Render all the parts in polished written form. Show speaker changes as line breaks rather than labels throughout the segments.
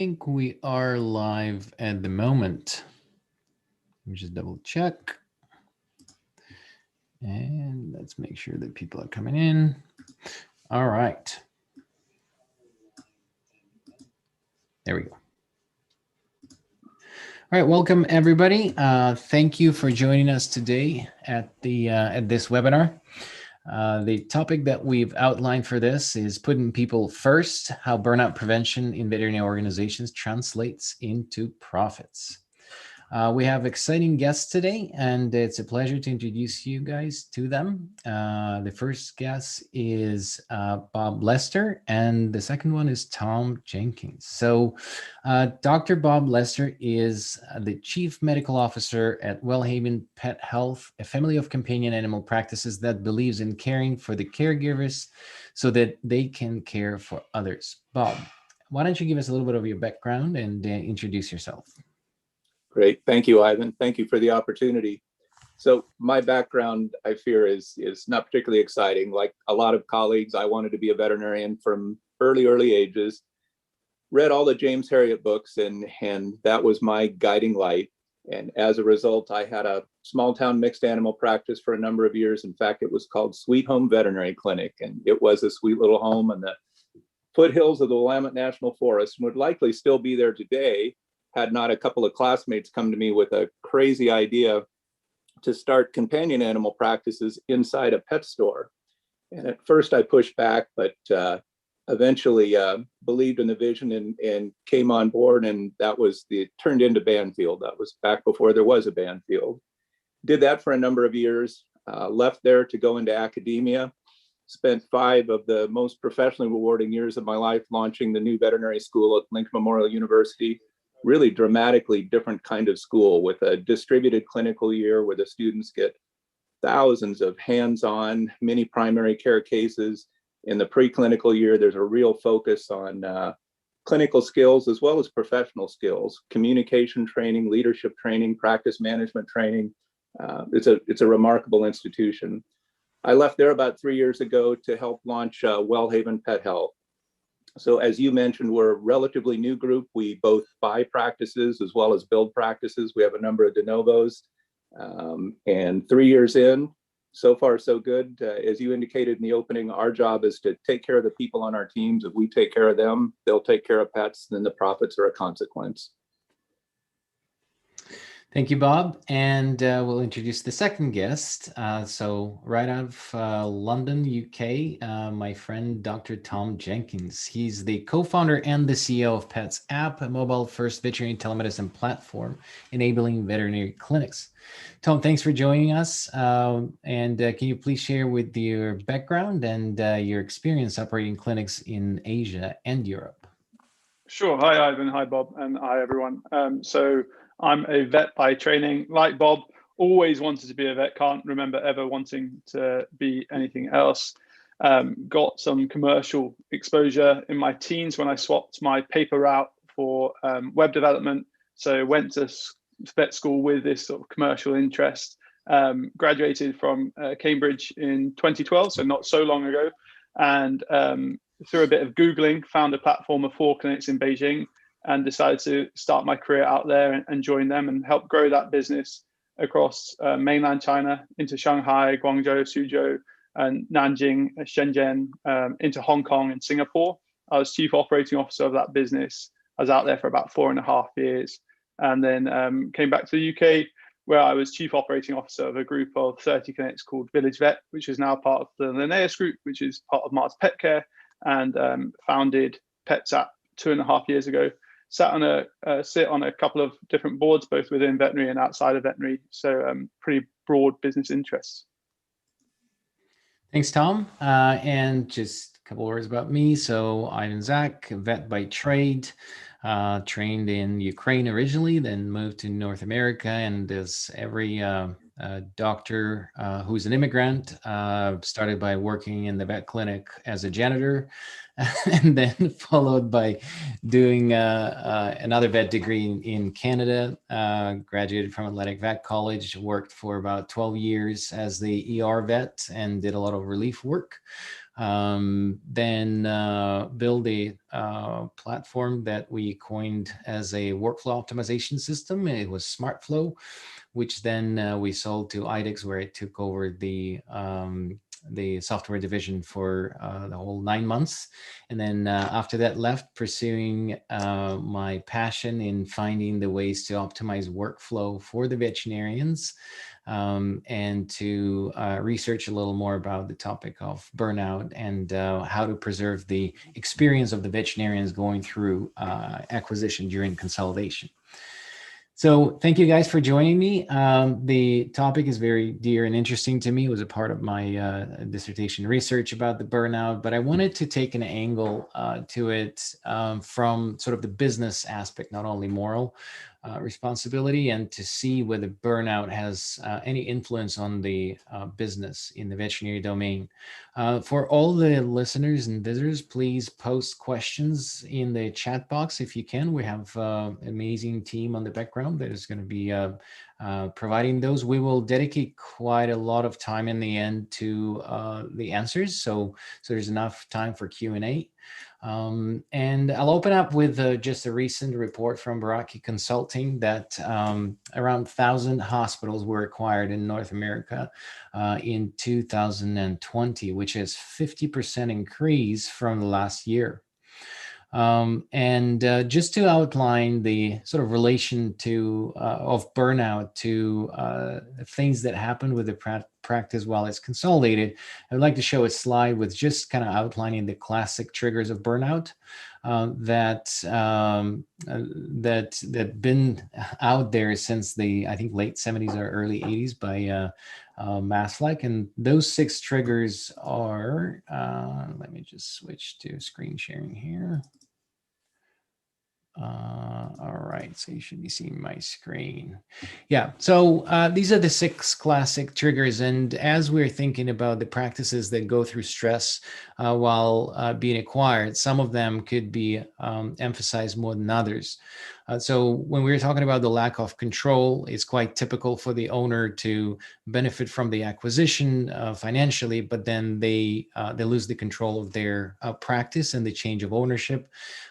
think we are live at the moment. Let me just double check. And let's make sure that people are coming in. All right. There we go. All right, welcome everybody. Thank you for joining us today at this webinar. The topic that we've outlined for this is putting people first, how burnout prevention in veterinary organizations translates into profits. We have exciting guests today, and it's a pleasure to introduce you guys to them. The first guest is Bob Lester, and the second one is Thom Jenkins. So Dr. Bob Lester is the Chief Medical Officer at WellHaven Pet Health, a family of companion animal practices that believes in caring for the caregivers so that they can care for others. Bob, why don't you give us a little bit of your background and introduce yourself?
Great. Thank you, Ivan. Thank you for the opportunity. So my background, I fear, is not particularly exciting. Like a lot of colleagues, I wanted to be a veterinarian from early ages. Read all the James Herriot books, and that was my guiding light. And as a result, I had a small town mixed animal practice for a number of years. In fact, it was called Sweet Home Veterinary Clinic, and it was a sweet little home in the foothills of the Willamette National Forest, and would likely still be there today had not a couple of classmates come to me with a crazy idea to start companion animal practices inside a pet store. And at first I pushed back, but eventually believed in the vision and came on board, and turned into Banfield. That was back before there was a Banfield. Did that for a number of years, left there to go into academia, spent 5 of the most professionally rewarding years of my life launching the new veterinary school at Lincoln Memorial University. Really dramatically different kind of school with a distributed clinical year where the students get thousands of hands-on mini primary care cases. In the preclinical year, there's a real focus on clinical skills as well as professional skills, communication training, leadership training, practice management training. It's a remarkable institution. I left there about 3 years ago to help launch WellHaven Pet Health. So as you mentioned, we're a relatively new group. We both buy practices as well as build practices. We have a number of de novos, and 3 years in, so far so good. As you indicated in the opening, our job is to take care of the people on our teams. If we take care of them, they'll take care of pets, then the profits are a consequence.
Thank you, Bob. And we'll introduce the second guest. So right out of London, UK, my friend, Dr. Thom Jenkins. He's the co-founder and the CEO of PetsApp, a mobile-first veterinary telemedicine platform enabling veterinary clinics. Thom, thanks for joining us. And can you please share with your background and your experience operating clinics in Asia and Europe?
Sure. Hi, Ivan. Hi, Bob. And hi, everyone. So I'm a vet by training. Like Bob, always wanted to be a vet. Can't remember ever wanting to be anything else. Got some commercial exposure in my teens when I swapped my paper route for web development. So went to vet school with this sort of commercial interest. Graduated from Cambridge in 2012, so not so long ago. And through a bit of Googling, found a platform of 4 clinics in Beijing and decided to start my career out there and join them and help grow that business across mainland China into Shanghai, Guangzhou, Suzhou, and Nanjing, Shenzhen, into Hong Kong and Singapore. I was chief operating officer of that business. I was out there for about 4.5 years, and then came back to the UK, where I was chief operating officer of a group of 30 clinics called Village Vet, which is now part of the Linnaeus Group, which is part of Mars Pet Care, and founded PetsApp 2.5 years ago. Sit on a couple of different boards, both within veterinary and outside of veterinary. So pretty broad business interests.
Thanks, Thom. And just a couple of words about me. So I'm Zach, vet by trade, trained in Ukraine originally, then moved to North America. And as every doctor who's an immigrant, started by working in the vet clinic as a janitor, and then followed by doing another vet degree in Canada. Graduated from Atlantic Vet College, worked for about 12 years as the ER vet and did a lot of relief work. Then build a platform that we coined as a workflow optimization system. It was SmartFlow, which then we sold to IDEX, where it took over the software division for the whole 9 months. And then after that, left pursuing my passion in finding the ways to optimize workflow for the veterinarians, and to research a little more about the topic of burnout and how to preserve the experience of the veterinarians going through acquisition during consolidation. So thank you guys for joining me. The topic is very dear and interesting to me. It was a part of my dissertation research about the burnout, but I wanted to take an angle to it from sort of the business aspect, not only moral responsibility, and to see whether burnout has any influence on the business in the veterinary domain. For all the listeners and visitors, please post questions in the chat box if you can. We have an amazing team on the background that is going to be providing those. We will dedicate quite a lot of time in the end to the answers, so there's enough time for Q&A. And I'll open up with just a recent report from Baraki Consulting that around 1,000 hospitals were acquired in North America in 2020, which is 50% increase from the last year. And just to outline the sort of relation to of burnout to things that happen with the practice while it's consolidated, I'd like to show a slide with just kind of outlining the classic triggers of burnout that been out there since the, I think, late 70s or early 80s by Maslach. And those 6 triggers are, let me just switch to screen sharing here. All right, so you should be seeing my screen. Yeah, so these are the 6 classic triggers. And as we're thinking about the practices that go through stress while being acquired, some of them could be emphasized more than others. So when we were talking about the lack of control, it's quite typical for the owner to benefit from the acquisition financially, but then they lose the control of their practice and the change of ownership.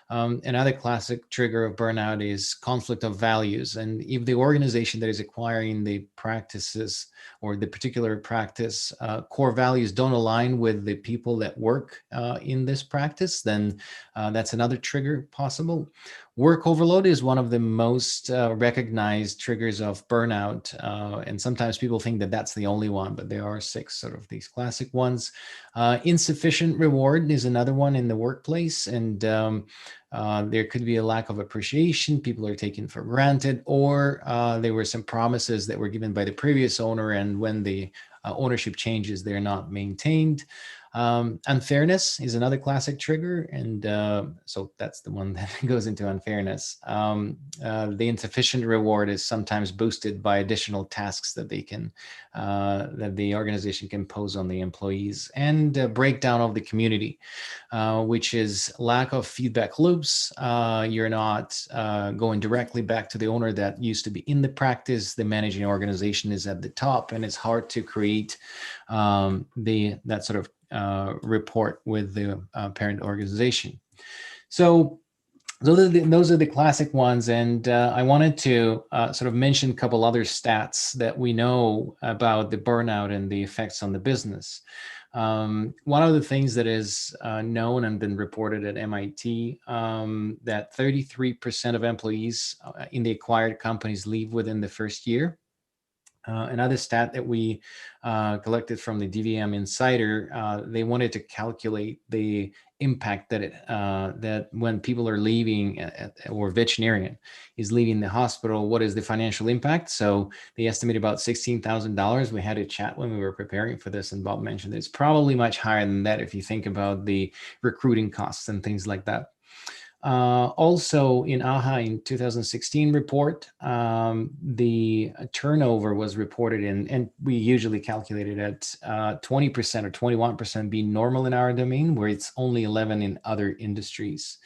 Another classic trigger of burnout is conflict of values. And if the organization that is acquiring the practices or the particular practice core values don't align with the people that work in this practice, then that's another trigger possible. Work overload is one of the most recognized triggers of burnout. And sometimes people think that that's the only one, but there are 6 sort of these classic ones. Insufficient reward is another one in the workplace. And there could be a lack of appreciation. People are taken for granted, or there were some promises that were given by the previous owner, and when the ownership changes, they're not maintained. Unfairness is another classic trigger, and so that's the one that goes into unfairness. The insufficient reward is sometimes boosted by additional tasks that they can that the organization can pose on the employees, and breakdown of the community, which is lack of feedback loops. You're not going directly back to the owner that used to be in the practice. The managing organization is at the top, and it's hard to create that sort of report with the parent organization. So those are the classic ones. And I wanted to sort of mention a couple other stats that we know about the burnout and the effects on the business. One of the things that is known and been reported at MIT, that 33% of employees in the acquired companies leave within the first year. Another stat that we collected from the DVM Insider, they wanted to calculate the impact that that when people are leaving, or veterinarian is leaving the hospital, what is the financial impact? So they estimate about $16,000. We had a chat when we were preparing for this, and Bob mentioned it's probably much higher than that if you think about the recruiting costs and things like that. Also in AHA in 2016 report, the turnover was reported in, and we usually calculate it at 20% or 21% being normal in our domain, where it's only 11 in other industries.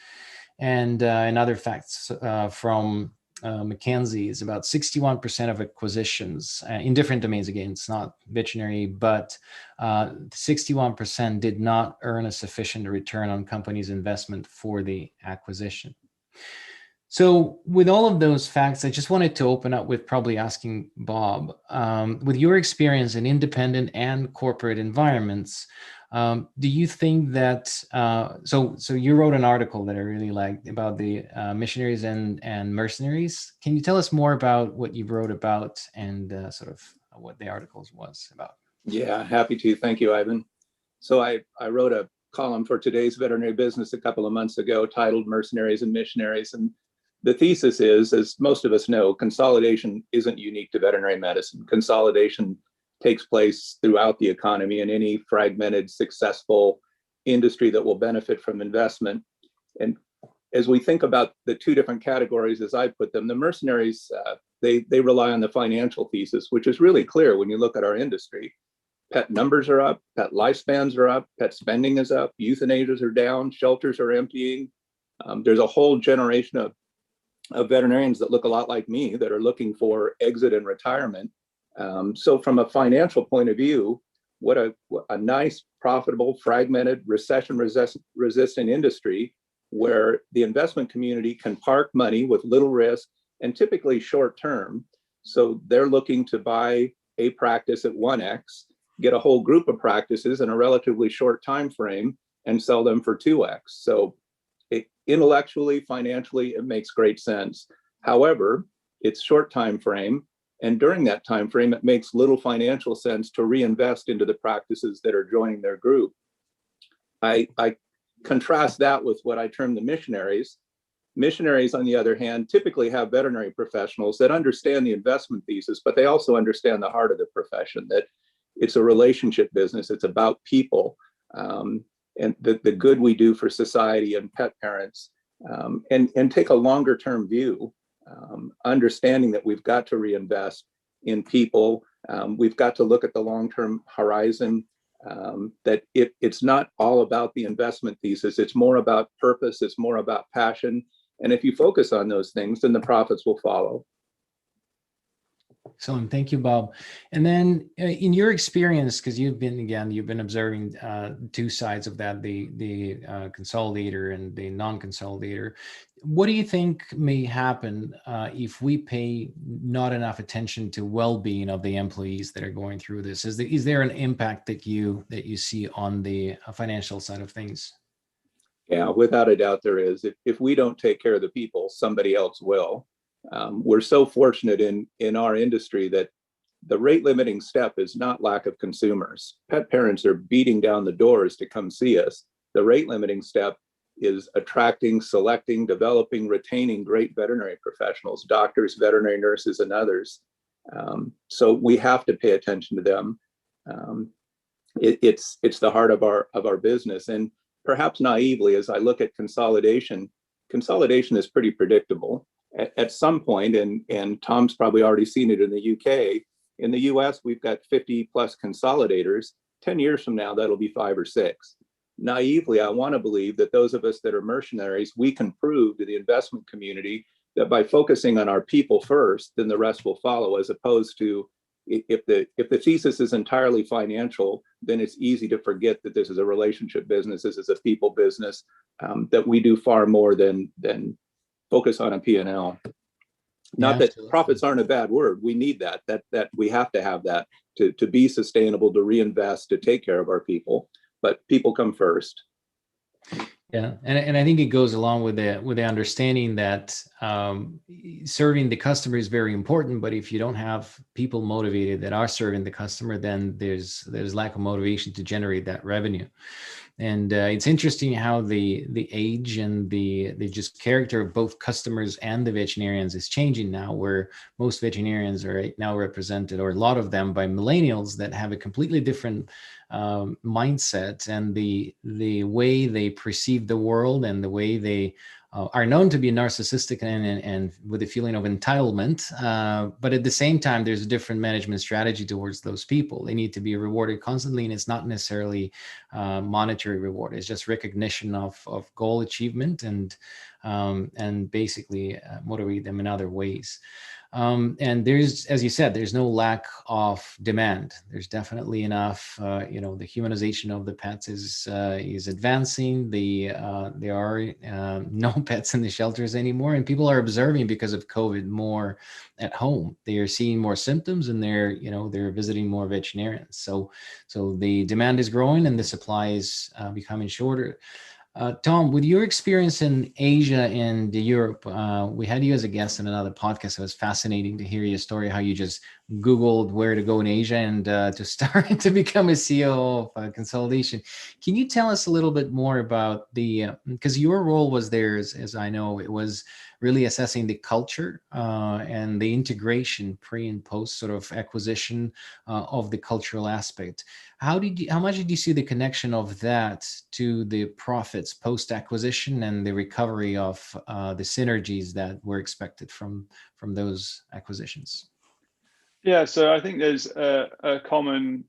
And other facts from McKinsey is about 61% of acquisitions in different domains. Again, it's not veterinary, but 61% did not earn a sufficient return on company's investment for the acquisition. So with all of those facts, I just wanted to open up with probably asking Bob, with your experience in independent and corporate environments, do you think that, so you wrote an article that I really liked about the missionaries and mercenaries. Can you tell us more about what you wrote about and sort of what the article was about?
Yeah, happy to. Thank you, Ivan. So I wrote a column for today's veterinary business a couple of months ago titled Mercenaries and Missionaries. And the thesis is, as most of us know, consolidation isn't unique to veterinary medicine. Consolidation takes place throughout the economy in any fragmented, successful industry that will benefit from investment. And as we think about the two different categories, as I put them, the mercenaries, they rely on the financial thesis, which is really clear when you look at our industry. Pet numbers are up, pet lifespans are up, pet spending is up, euthanasias are down, shelters are emptying. There's a whole generation of veterinarians that look a lot like me that are looking for exit and retirement. So from a financial point of view, what a nice, profitable, fragmented, recession-resistant industry where the investment community can park money with little risk and typically short term. So they're looking to buy a practice at 1x, get a whole group of practices in a relatively short time frame and sell them for 2x. So intellectually, financially, it makes great sense. However, it's short time frame. And during that time frame, it makes little financial sense to reinvest into the practices that are joining their group. I contrast that with what I term the missionaries. Missionaries, on the other hand, typically have veterinary professionals that understand the investment thesis, but they also understand the heart of the profession, that it's a relationship business. It's about people. And the good we do for society and pet parents, and take a longer term view, understanding that we've got to reinvest in people. We've got to look at the long term horizon, that it's not all about the investment thesis. It's more about purpose. It's more about passion. And if you focus on those things, then the profits will follow.
Excellent. Thank you, Bob. And then in your experience, because you've been observing two sides of that, the consolidator and the non-consolidator. What do you think may happen if we pay not enough attention to well-being of the employees that are going through this? Is there an impact that you see on the financial side of things?
Yeah, without a doubt there is. If we don't take care of the people, somebody else will. We're so fortunate in our industry that the rate limiting step is not lack of consumers. Pet parents are beating down the doors to come see us. The rate limiting step is attracting, selecting, developing, retaining great veterinary professionals, doctors, veterinary nurses, and others. So we have to pay attention to them. It's the heart of our business. And perhaps naively, as I look at consolidation is pretty predictable. At some point, and Tom's probably already seen it in the UK, in the US, we've got 50 plus consolidators. 10 years from now, that'll be 5 or 6. Naively, I want to believe that those of us that are mercenaries, we can prove to the investment community that by focusing on our people first, then the rest will follow, as opposed to if the thesis is entirely financial, then it's easy to forget that this is a relationship business, this is a people business, that we do far more than focus on a P&L. Not that profits aren't a bad word. We need that we have to have that to be sustainable, to reinvest, to take care of our people, but people come first.
Yeah, and I think it goes along with the understanding that serving the customer is very important. But if you don't have people motivated that are serving the customer, then there's lack of motivation to generate that revenue. And it's interesting how the age and the just character of both customers and the veterinarians is changing now, where most veterinarians are now represented, or a lot of them, by millennials that have a completely different mindset, and the way they perceive the world and the way they are known to be narcissistic and with a feeling of entitlement. But at the same time, there's a different management strategy towards those people. They need to be rewarded constantly, and it's not necessarily monetary reward. It's just recognition of goal achievement. And and basically motivate them in other ways. And there's, as you said, there's no lack of demand. There's definitely enough. The humanization of the pets is advancing. There are no pets in the shelters anymore, and people are observing because of COVID more at home. They are seeing more symptoms, and they're visiting more veterinarians. So the demand is growing, and the supply is becoming shorter. Thom, with your experience in Asia and Europe, we had you as a guest in another podcast. It was fascinating to hear your story, how you just Googled where to go in Asia and to start to become a CEO of consolidation. Can you tell us a little bit more about because your role was there, as I know, it was really assessing the culture and the integration pre and post sort of acquisition of the cultural aspect. How much did you see the connection of that to the profits post acquisition and the recovery of the synergies that were expected from those acquisitions?
Yeah, so I think there's a common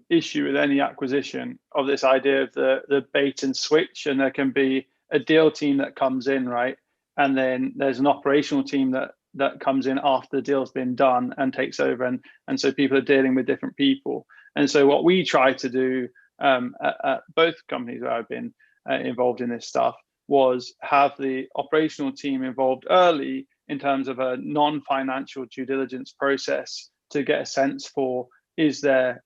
issue with any acquisition of this idea of the bait and switch, and there can be a deal team that comes in, right? And then there's an operational team that comes in after the deal's been done and takes over, and so people are dealing with different people. And so what we try to do at both companies where I've been involved in this stuff was have the operational team involved early in terms of a non-financial due diligence process to get a sense for, is there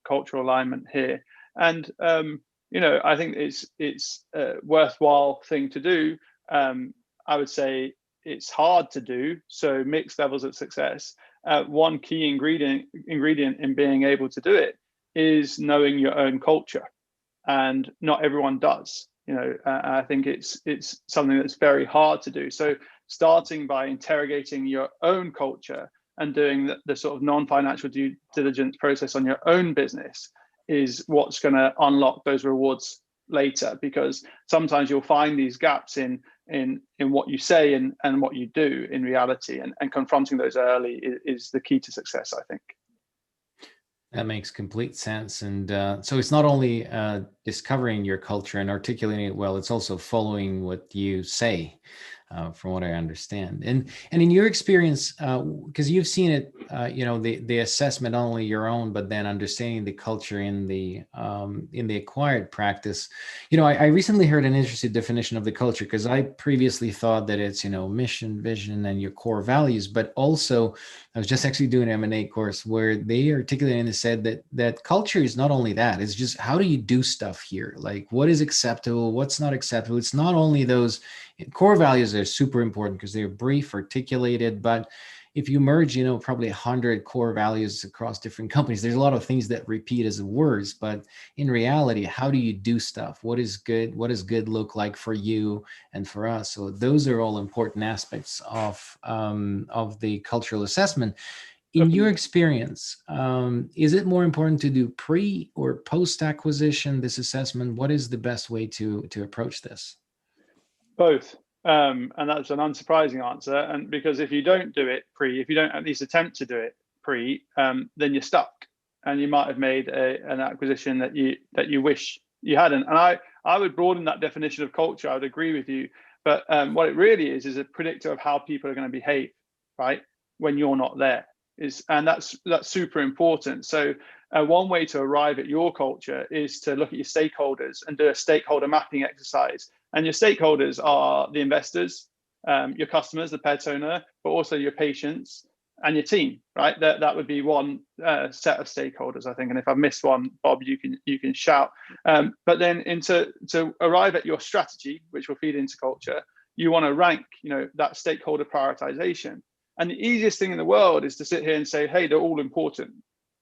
cultural alignment here? And I think it's a worthwhile thing to do. I would say it's hard to do, so mixed levels of success. One key ingredient in being able to do it is knowing your own culture, and not everyone does. I think it's something that's very hard to do. So starting by interrogating your own culture and doing the sort of non-financial due diligence process on your own business is what's going to unlock those rewards later, because sometimes you'll find these gaps in what you say and what you do in reality, and confronting those early is the key to success, I think.
That makes complete sense. And so it's not only discovering your culture and articulating it well, it's also following what you say, from what I understand. And in your experience, because you've seen it, the assessment, not only your own, but then understanding the culture in the acquired practice. I recently heard an interesting definition of the culture, because I previously thought that it's, mission, vision, and your core values, but also I was just actually doing an M&A course where they articulated and said that culture is not only that, it's just how do you do stuff here? Like, what is acceptable, what's not acceptable? It's not only those core values are super important because they're brief, articulated, but if you merge, probably 100 core values across different companies, there's a lot of things that repeat as words, but in reality, how do you do stuff? What is good? What does good look like for you and for us? So those are all important aspects of the cultural assessment. In your experience, is it more important to do pre or post acquisition this assessment? What is the best way to approach this?
Both. And that's an unsurprising answer. And because if you don't do it pre, if you don't at least attempt to do it pre, then you're stuck, and you might have made an acquisition that you wish you hadn't. And I would broaden that definition of culture. I would agree with you, but what it really is a predictor of how people are going to behave, right, when you're not there. And that's super important. So one way to arrive at your culture is to look at your stakeholders and do a stakeholder mapping exercise. And your stakeholders are the investors, your customers, the pet owner, but also your patients and your team, right? That would be one set of stakeholders, I think. And if I've missed one, Bob, you can shout. But then to arrive at your strategy, which will feed into culture, you want to rank, that stakeholder prioritization. And the easiest thing in the world is to sit here and say, hey, they're all important.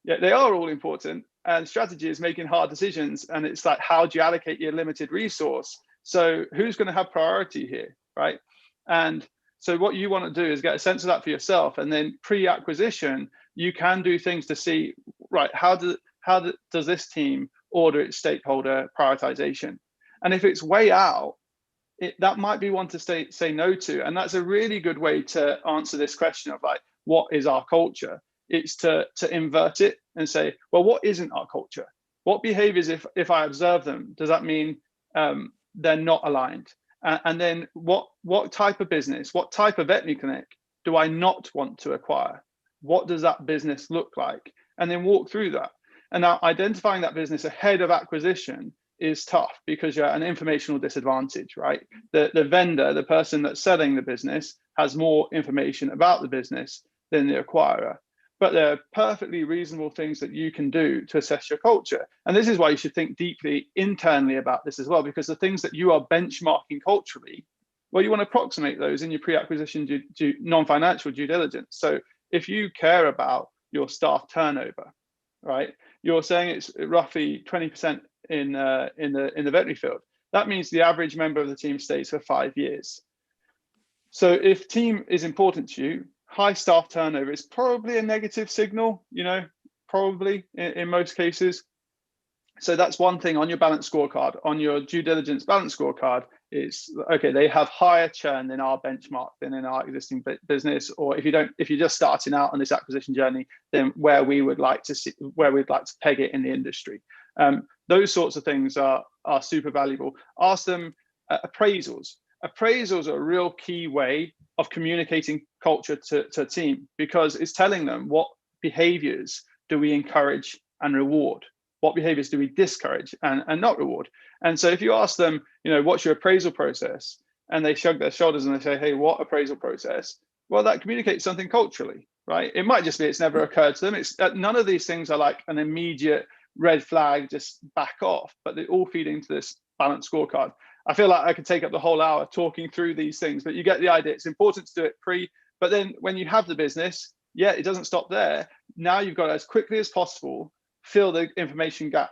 Yeah, they are all important. And strategy is making hard decisions. And it's like, how do you allocate your limited resource? So who's going to have priority here, right? And so what you want to do is get a sense of that for yourself. And then pre-acquisition, you can do things to see, right, how does this team order its stakeholder prioritization? And if it's way out, that might be one to say no to. And that's a really good way to answer this question of like, what is our culture? It's to invert it and say, well, what isn't our culture? What behaviors, if I observe them, does that mean they're not aligned? And then what type of business, what type of veterinary clinic do I not want to acquire? What does that business look like? And then walk through that. And now identifying that business ahead of acquisition is tough because you're at an informational disadvantage, right? The vendor, the person that's selling the business, has more information about the business than the acquirer. But there are perfectly reasonable things that you can do to assess your culture. And this is why you should think deeply internally about this as well, because the things that you are benchmarking culturally, well, you want to approximate those in your pre-acquisition non-financial due diligence. So if you care about your staff turnover, right, you're saying it's roughly 20% in the veterinary field. That means the average member of the team stays for 5 years. So if team is important to you, high staff turnover is probably a negative signal, probably in most cases. So that's one thing on your balance scorecard. On your due diligence balance scorecard is, okay, they have higher churn in our benchmark than in our existing business. Or if you're just starting out on this acquisition journey, then where we'd like to peg it in the industry. Those sorts of things are super valuable. Ask them appraisals. Appraisals are a real key way of communicating culture to a team, because it's telling them what behaviors do we encourage and reward, what behaviors do we discourage and not reward. And so if you ask them, what's your appraisal process, and they shrug their shoulders and they say, hey, what appraisal process? Well, that communicates something culturally, right? It might just be it's never occurred to them. It's none of these things are like an immediate red flag, just back off, but they all feed into this balanced scorecard. I feel like I could take up the whole hour talking through these things, but you get the idea. It's important to do it pre, but then when you have the business, it doesn't stop there. Now you've got to, as quickly as possible, fill the information gap.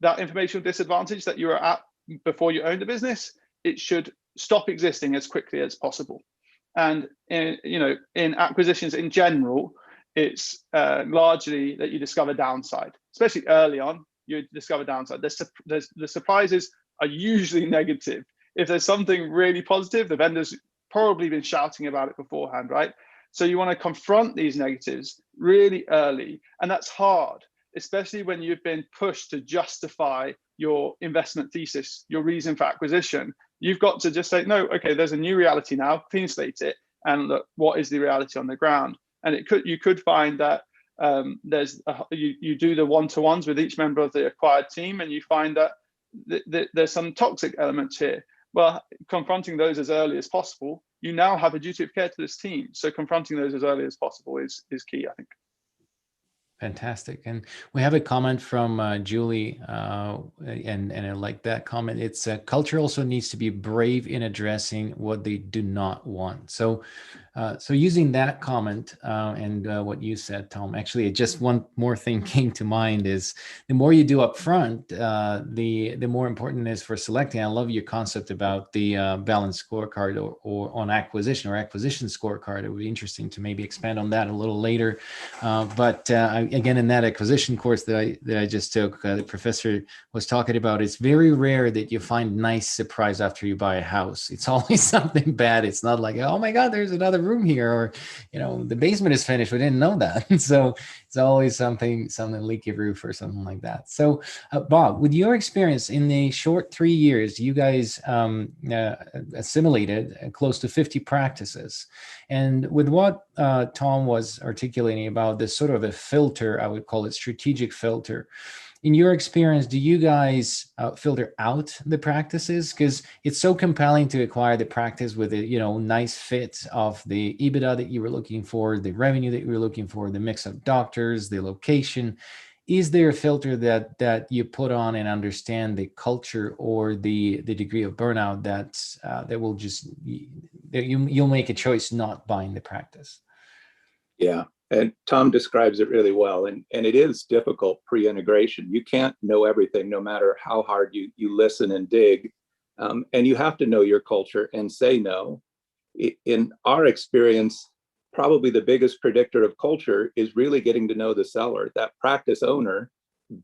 That informational disadvantage that you were at before you owned the business, it should stop existing as quickly as possible. And in acquisitions in general, it's largely that you discover downside, especially early on. You discover downside. The surprises are usually negative. If there's something really positive, the vendor's probably been shouting about it beforehand, right? So you want to confront these negatives really early, and that's hard, especially when you've been pushed to justify your investment thesis, your reason for acquisition. You've got to just say, no, okay, there's a new reality now, clean slate it, and look, what is the reality on the ground? And you could find that you do the one-to-ones with each member of the acquired team, and you find that there's some toxic elements here. Well, confronting those as early as possible, you now have a duty of care to this team. So confronting those as early as possible is key, I think.
Fantastic. And we have a comment from Julie, and I like that comment. It's culture also needs to be brave in addressing what they do not want. So using that comment and what you said, Thom, actually just one more thing came to mind is the more you do up front, the more important it is for selecting. I love your concept about the balanced scorecard or on acquisition scorecard. It would be interesting to maybe expand on that a little later. But again, in that acquisition course that I just took, the professor was talking about, it's very rare that you find nice surprise after you buy a house. It's always something bad. It's not like, oh my God, there's another room here, or the basement is finished, we didn't know that. So it's always something leaky roof or something like that. So Bob, with your experience in the short 3 years, you guys assimilated close to 50 practices, and with what Thom was articulating about this sort of a filter, I would call it strategic filter. In your experience, do you guys filter out the practices? Because it's so compelling to acquire the practice with a nice fit of the EBITDA that you were looking for, the revenue that you were looking for, the mix of doctors, the location. Is there a filter that you put on and understand the culture or the degree of burnout that will just you'll make a choice not buying the practice?
Yeah. And Thom describes it really well. And it is difficult pre-integration. You can't know everything, no matter how hard you listen and dig. And you have to know your culture and say no. In our experience, probably the biggest predictor of culture is really getting to know the seller. That practice owner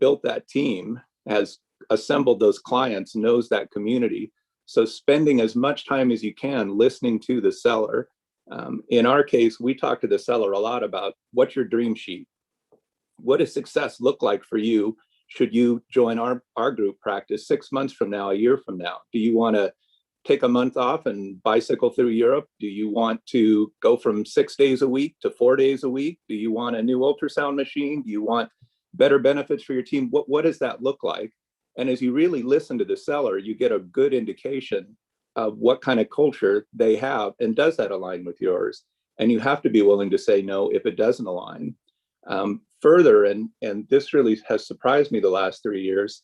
built that team, has assembled those clients, knows that community. So spending as much time as you can listening to the seller. In our case, we talk to the seller a lot about what's your dream sheet? What does success look like for you? Should you join our group practice 6 months from now, a year from now? Do you want to take a month off and bicycle through Europe? Do you want to go from 6 days a week to 4 days a week? Do you want a new ultrasound machine? Do you want better benefits for your team? What does that look like? And as you really listen to the seller, you get a good indication of what kind of culture they have, and does that align with yours? And you have to be willing to say no if it doesn't align. Further, and this really has surprised me the last 3 years,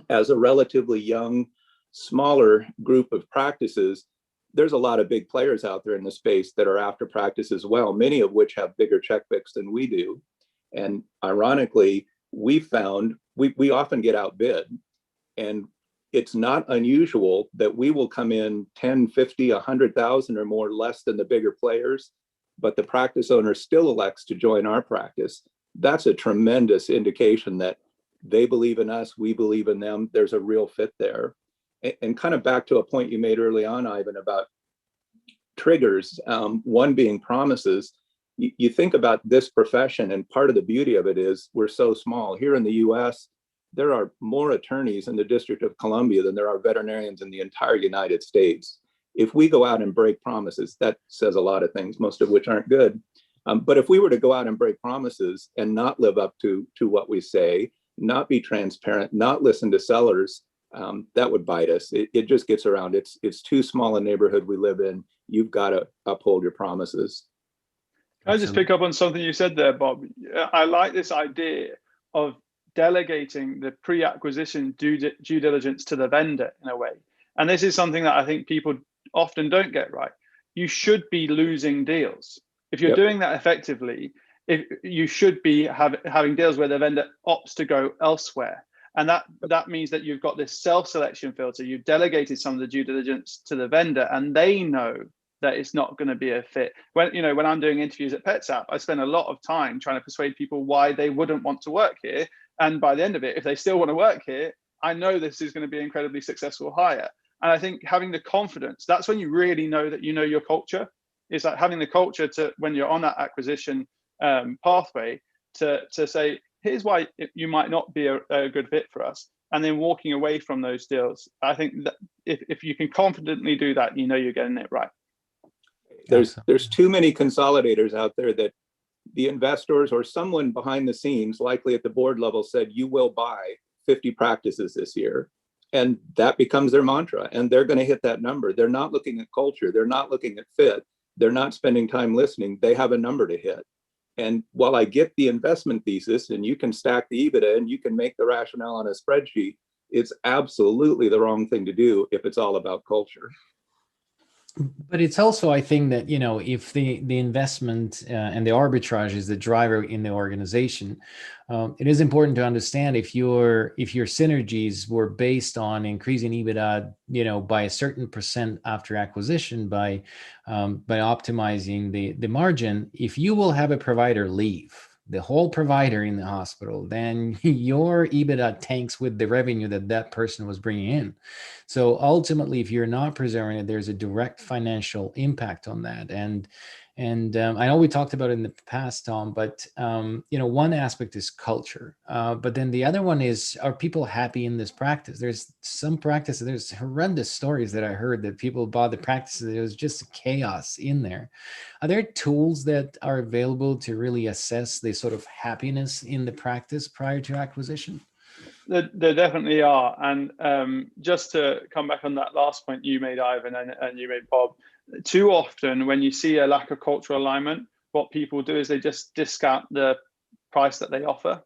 as a relatively young, smaller group of practices, there's a lot of big players out there in the space that are after practice as well, many of which have bigger checkbooks than we do. And ironically, we found we often get outbid, and it's not unusual that we will come in 10, 50, 100,000 or more less than the bigger players, but the practice owner still elects to join our practice. That's a tremendous indication that they believe in us, we believe in them. There's a real fit there. And kind of back to a point you made early on, Ivan, about triggers, one being promises. You think about this profession, and part of the beauty of it is we're so small. Here in the US, there are more attorneys in the District of Columbia than there are veterinarians in the entire United States. If we go out and break promises, that says a lot of things, most of which aren't good. But if we were to go out and break promises and not live up to what we say, not be transparent, not listen to sellers, that would bite us. It just gets around. It's too small a neighborhood we live in. You've got to uphold your promises.
Can I just pick up on something you said there, Bob? I like this idea of delegating the pre-acquisition due diligence to the vendor in a way. And this is something that I think people often don't get right. You should be losing deals. If you're doing that effectively, you should be having deals where the vendor opts to go elsewhere. And that means that you've got this self-selection filter. You've delegated some of the due diligence to the vendor, and they know that it's not going to be a fit. When I'm doing interviews at PetsApp, I spend a lot of time trying to persuade people why they wouldn't want to work here. And by the end of it, if they still want to work here, I know this is going to be an incredibly successful hire. And I think having the confidence, that's when you really know that you know your culture. Is like having the culture to, when you're on that acquisition pathway, to say, here's why you might not be a good fit for us, and then walking away from those deals. I think that if you can confidently do that, you know you're getting it right.
There's too many consolidators out there that the investors or someone behind the scenes, likely at the board level, said, you will buy 50 practices this year. And that becomes their mantra, and they're going to hit that number. They're not looking at culture. They're not looking at fit. They're not spending time listening. They have a number to hit. And while I get the investment thesis, and you can stack the EBITDA and you can make the rationale on a spreadsheet, it's absolutely the wrong thing to do if it's all about culture.
But it's also, I think that, if the investment and the arbitrage is the driver in the organization, it is important to understand if your synergies were based on increasing EBITDA, by a certain percent after acquisition, by optimizing the margin, if you will have a provider leave, the whole provider in the hospital, then your EBITDA tanks with the revenue that person was bringing in. So ultimately, if you're not preserving it, there's a direct financial impact on that. And I know we talked about it in the past, Thom, but one aspect is culture. But then the other one is, are people happy in this practice? There's some practices, there's horrendous stories that I heard that people bought the practices. It was just chaos in there. Are there tools that are available to really assess the sort of happiness in the practice prior to acquisition?
There definitely are. And just to come back on that last point you made, Ivan, and you made, Bob, too often when you see a lack of cultural alignment, what people do is they just discount the price that they offer.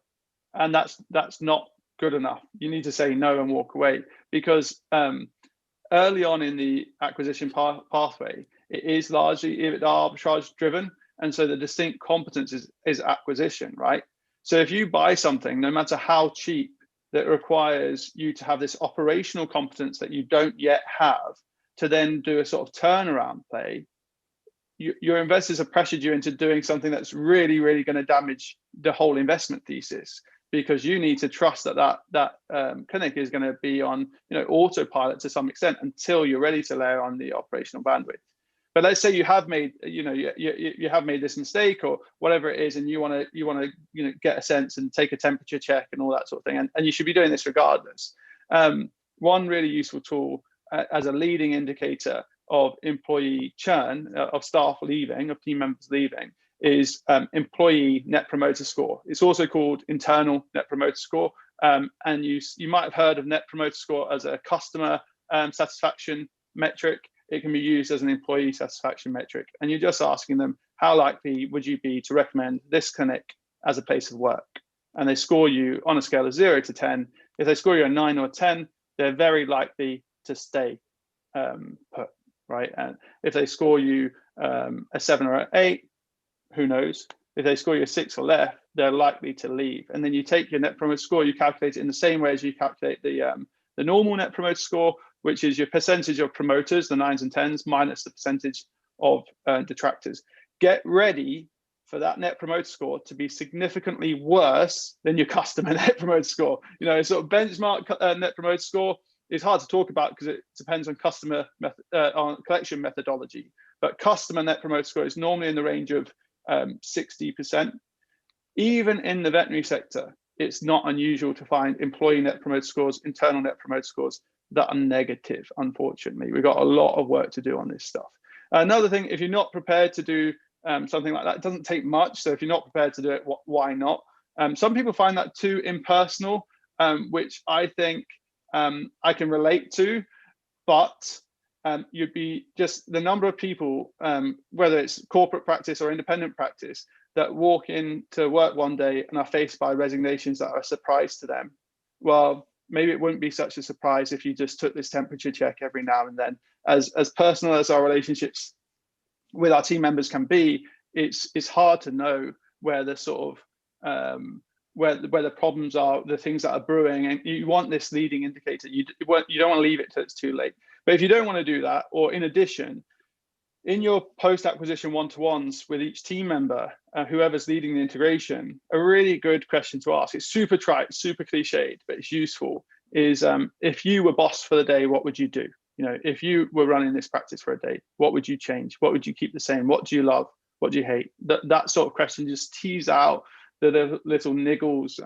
And that's not good enough. You need to say no and walk away, because early on in the acquisition pathway, it is largely EBITDA arbitrage driven. And so the distinct competence is acquisition, right? So if you buy something, no matter how cheap, that requires you to have this operational competence that you don't yet have, to then do a sort of turnaround play, your investors have pressured you into doing something that's really, really going to damage the whole investment thesis, because you need to trust that clinic is going to be on autopilot to some extent until you're ready to layer on the operational bandwidth. But let's say you have made you have made this mistake or whatever it is, and you want to get a sense and take a temperature check and all that sort of thing, and you should be doing this regardless. One really useful tool as a leading indicator of employee churn, of staff leaving, of team members leaving, is employee net promoter score. It's also called internal net promoter score. And you might have heard of net promoter score as a customer satisfaction metric. It can be used as an employee satisfaction metric. And you're just asking them, how likely would you be to recommend this clinic as a place of work? And they score you on a scale of 0 to 10. If they score you a 9 or 10, they're very likely to stay put, right? And if they score you a 7 or an 8, who knows? If they score you a 6 or less, they're likely to leave. And then you take your net promoter score, you calculate it in the same way as you calculate the normal net promoter score, which is your percentage of promoters, the 9s and 10s, minus the percentage of detractors. Get ready for that net promoter score to be significantly worse than your customer net promoter score. You know, sort of benchmark net promoter score is hard to talk about because it depends on customer on collection methodology. But customer net promoter score is normally in the range of 60%. Even in the veterinary sector, it's not unusual to find employee net promoter scores, internal net promoter scores that are negative, unfortunately. We've got a lot of work to do on this stuff. Another thing, if you're not prepared to do something like that, it doesn't take much. So if you're not prepared to do it, why not? Some people find that too impersonal, which I think I can relate to, but you'd be just the number of people, whether it's corporate practice or independent practice, that walk into work one day and are faced by resignations that are a surprise to them. Well, maybe it wouldn't be such a surprise if you just took this temperature check every now and then. As personal as our relationships with our team members can be, it's hard to know where the sort of where the problems are, the things that are brewing, and you want this leading indicator. You don't want to leave it till it's too late. But if you don't want to do that, or in addition, in your post-acquisition one-to-ones with each team member, whoever's leading the integration, a really good question to ask, it's super trite, super cliched, but it's useful, is if you were boss for the day, what would you do? You know, if you were running this practice for a day, what would you change? What would you keep the same? What do you love? What do you hate? That sort of question just tease out the little niggles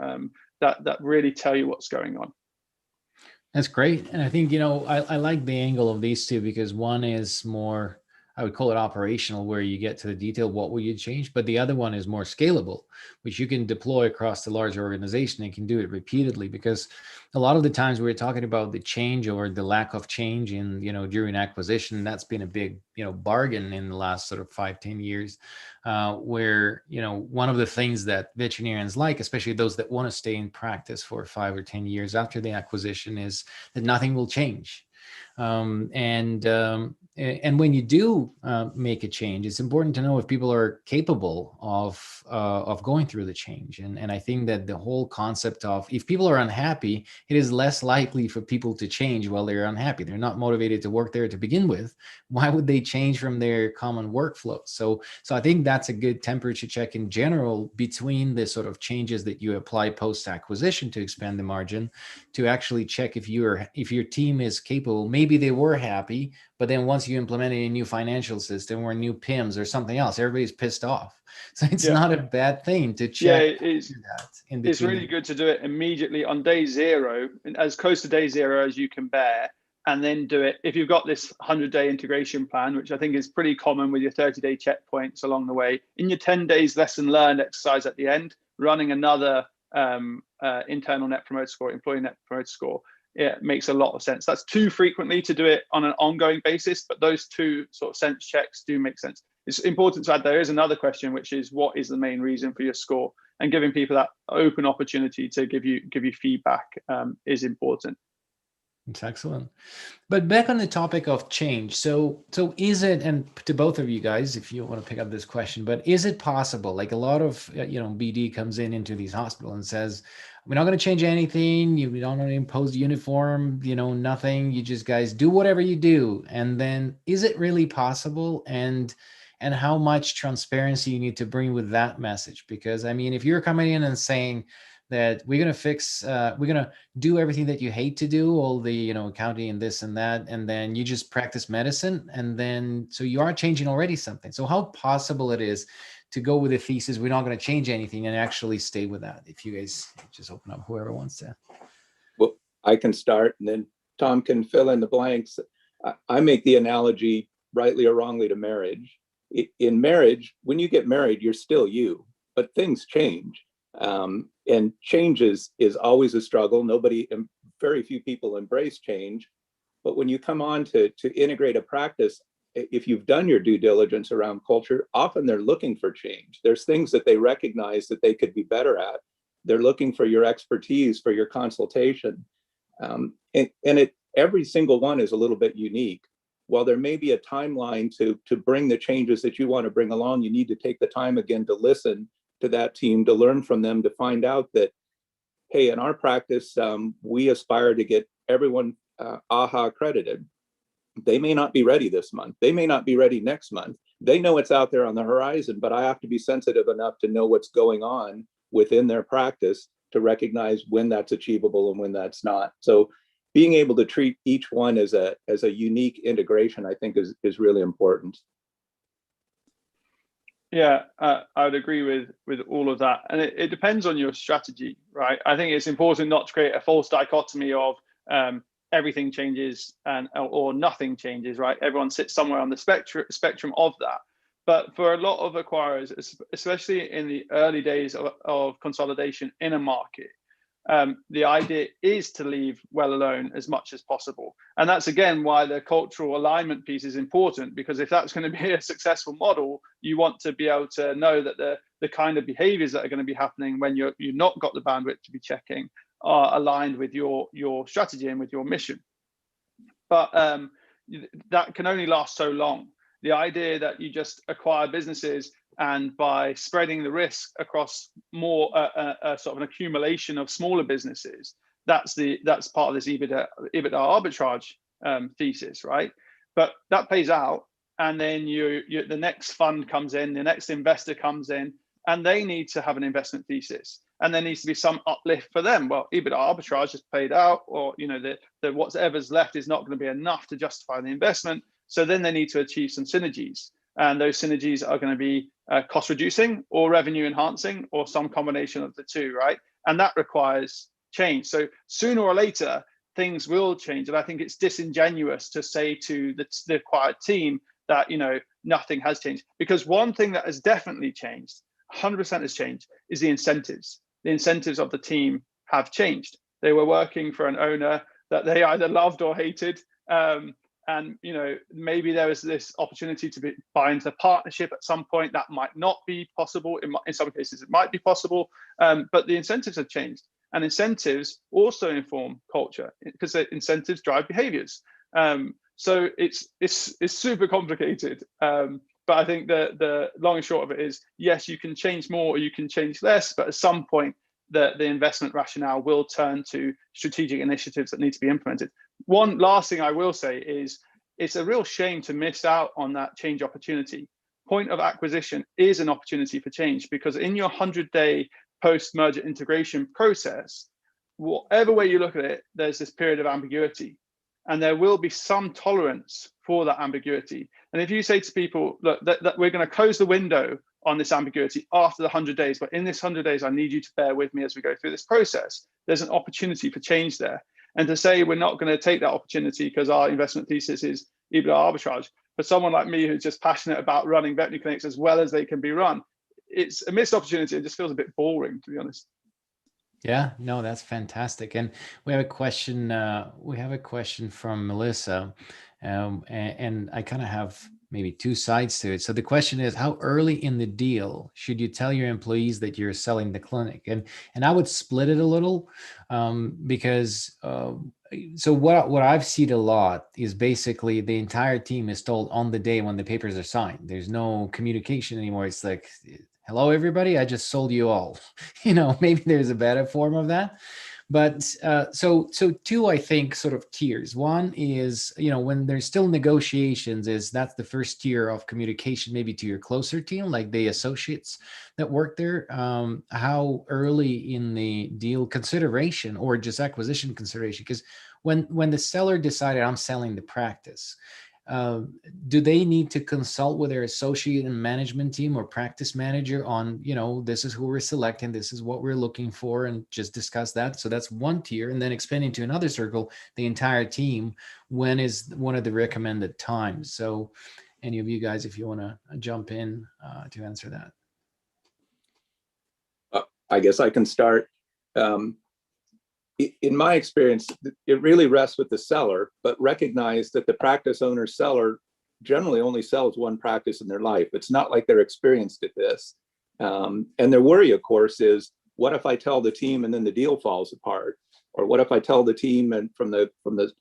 that really tell you what's going on.
That's great. And I think, you know, I like the angle of these two because one is more, I would call it operational, where you get to the detail, what will you change? But the other one is more scalable, which you can deploy across the larger organization and can do it repeatedly. Because a lot of the times we're talking about the change or the lack of change in, you know, during acquisition, that's been a big, you know, bargain in the last sort of 5-10 years, where, you know, one of the things that veterinarians like, especially those that want to stay in practice for 5 or 10 years after the acquisition, is that nothing will change. And when you do make a change, it's important to know if people are capable of going through the change. And I think that the whole concept of, if people are unhappy, it is less likely for people to change while they're unhappy. They're not motivated to work there to begin with. Why would they change from their common workflow? So I think that's a good temperature check in general between the sort of changes that you apply post-acquisition to expand the margin, to actually check if your team is capable. Maybe they were happy, but then once you implemented a new financial system or new PIMs or something else, everybody's pissed off. So it's not a bad thing to check.
Yeah, it's really good to do it immediately on day 0, as close to day 0 as you can bear, and then do it. If you've got this 100-day integration plan, which I think is pretty common with your 30-day checkpoints along the way, in your 10 days lesson learned exercise at the end, running another internal net promoter score, employee net promoter score, it makes a lot of sense. That's too frequently to do it on an ongoing basis, but those two sort of sense checks do make sense. It's important to add, there is another question, which is, what is the main reason for your score? And giving people that open opportunity to give you feedback is important.
It's excellent. But back on the topic of change. So is it, and to both of you guys, if you want to pick up this question, but is it possible, like a lot of, you know, BD comes into these hospitals and says, we're not going to change anything. We don't want to impose uniform, you know, nothing. You just guys do whatever you do. And then is it really possible? And how much transparency you need to bring with that message? Because I mean, if you're coming in and saying that we're going to fix, we're going to do everything that you hate to do, all the, you know, accounting and this and that, and then you just practice medicine, and then, so you are changing already something. So how possible it is to go with the thesis, we're not going to change anything, and actually stay with that? If you guys just open up, whoever wants to.
Well, I can start, and then Thom can fill in the blanks. I make the analogy, rightly or wrongly, to marriage. In marriage, when you get married, you're still you, but things change. And change is always a struggle. Very few people embrace change. But when you come on to integrate a practice, if you've done your due diligence around culture, often they're looking for change. There's things that they recognize that they could be better at. They're looking for your expertise, for your consultation. Every single one is a little bit unique. While there may be a timeline to bring the changes that you want to bring along, you need to take the time again to listen to that team, to learn from them, to find out that, hey, in our practice, we aspire to get everyone AHA accredited. They may not be ready this month. They may not be ready next month. They know it's out there on the horizon, but I have to be sensitive enough to know what's going on within their practice to recognize when that's achievable and when that's not. So being able to treat each one as a unique integration, I think is really important.
Yeah, I would agree with all of that. And it depends on your strategy, right? I think it's important not to create a false dichotomy of everything changes or nothing changes, right? Everyone sits somewhere on the spectrum of that. But for a lot of acquirers, especially in the early days of consolidation in a market, the idea is to leave well alone as much as possible. And that's, again, why the cultural alignment piece is important, because if that's going to be a successful model, you want to be able to know that the kind of behaviors that are going to be happening when you've not got the bandwidth to be checking are aligned with your strategy and with your mission. But that can only last so long. The idea that you just acquire businesses and by spreading the risk across more sort of an accumulation of smaller businesses, that's part of this EBITDA arbitrage thesis, right? But that pays out, and then the next fund comes in, the next investor comes in, and they need to have an investment thesis, and there needs to be some uplift for them. Well, EBITDA arbitrage is paid out, or the whatever's left is not going to be enough to justify the investment. So then they need to achieve some synergies, and those synergies are going to be cost reducing or revenue enhancing or some combination of the two, right? And that requires change. So sooner or later, things will change. And I think it's disingenuous to say to the acquired team that nothing has changed, because one thing that has definitely changed, 100% has changed, is the incentives. The incentives of the team have changed. They were working for an owner that they either loved or hated. And maybe there was this opportunity to buy into a partnership at some point. That might not be possible. In some cases, it might be possible. But the incentives have changed. And incentives also inform culture, because the incentives drive behaviors. So it's super complicated. But I think the long and short of it is, yes, you can change more or you can change less, but at some point, the investment rationale will turn to strategic initiatives that need to be implemented. One last thing I will say is, it's a real shame to miss out on that change opportunity. Point of acquisition is an opportunity for change, because in your 100-day post-merger integration process, whatever way you look at it, there's this period of ambiguity. And there will be some tolerance for that ambiguity. And if you say to people, look, that we're going to close the window on this ambiguity after the 100 days, but in this 100 days, I need you to bear with me as we go through this process, there's an opportunity for change there. And to say we're not going to take that opportunity because our investment thesis is EBITDA arbitrage, for someone like me who's just passionate about running veterinary clinics as well as they can be run, it's a missed opportunity. It just feels a bit boring, to be honest.
Yeah, no, that's fantastic. And we have a question. We have a question from Melissa, and I kind of have maybe two sides to it. So the question is, how early in the deal should you tell your employees that you're selling the clinic? And I would split it a little, because so what I've seen a lot is basically the entire team is told on the day when the papers are signed. There's no communication anymore. It's like, hello, everybody, I just sold you all. Maybe there's a better form of that. But so two, I think, sort of tiers. One is, when there's still negotiations, that's the first tier of communication, maybe to your closer team, like the associates that work there. How early in the deal consideration or just acquisition consideration? Because when the seller decided, I'm selling the practice, do they need to consult with their associate and management team or practice manager on, this is who we're selecting, this is what we're looking for, and just discuss that? So that's one tier. And then expanding to another circle, the entire team, when is one of the recommended times? So any of you guys, if you want to jump in to answer that.
I guess I can start. In my experience, it really rests with the seller, but recognize that the practice owner seller generally only sells one practice in their life. It's not like they're experienced at this. And their worry, of course, is what if I tell the team and then the deal falls apart? Or what if I tell the team and from the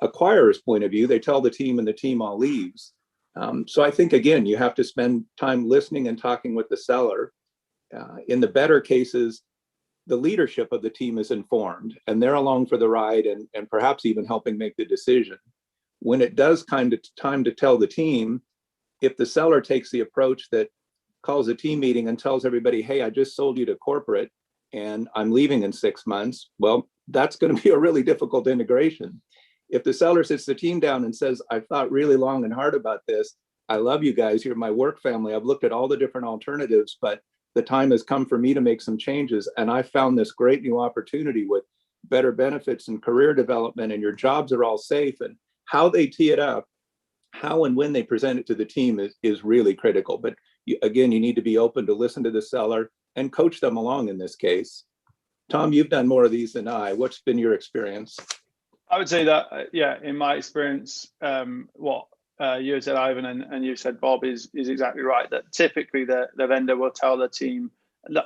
acquirer's point of view, they tell the team and the team all leaves. So I think, again, you have to spend time listening and talking with the seller. In the better cases, the leadership of the team is informed and they're along for the ride and perhaps even helping make the decision. When it does time to tell the team, if the seller takes the approach that calls a team meeting and tells everybody, hey, I just sold you to corporate and I'm leaving in 6 months, well, that's going to be a really difficult integration. If the seller sits the team down and says, I've thought really long and hard about this, I love you guys, you're my work family, I've looked at all the different alternatives, but the time has come for me to make some changes. And I found this great new opportunity with better benefits and career development, and your jobs are all safe. And how they tee it up, how and when they present it to the team is really critical. But again, you need to be open to listen to the seller and coach them along in this case. Thom, you've done more of these than I. What's been your experience?
I would say that, in my experience, what you said, Ivan, and you said, Bob, is exactly right, that typically the vendor will tell the team,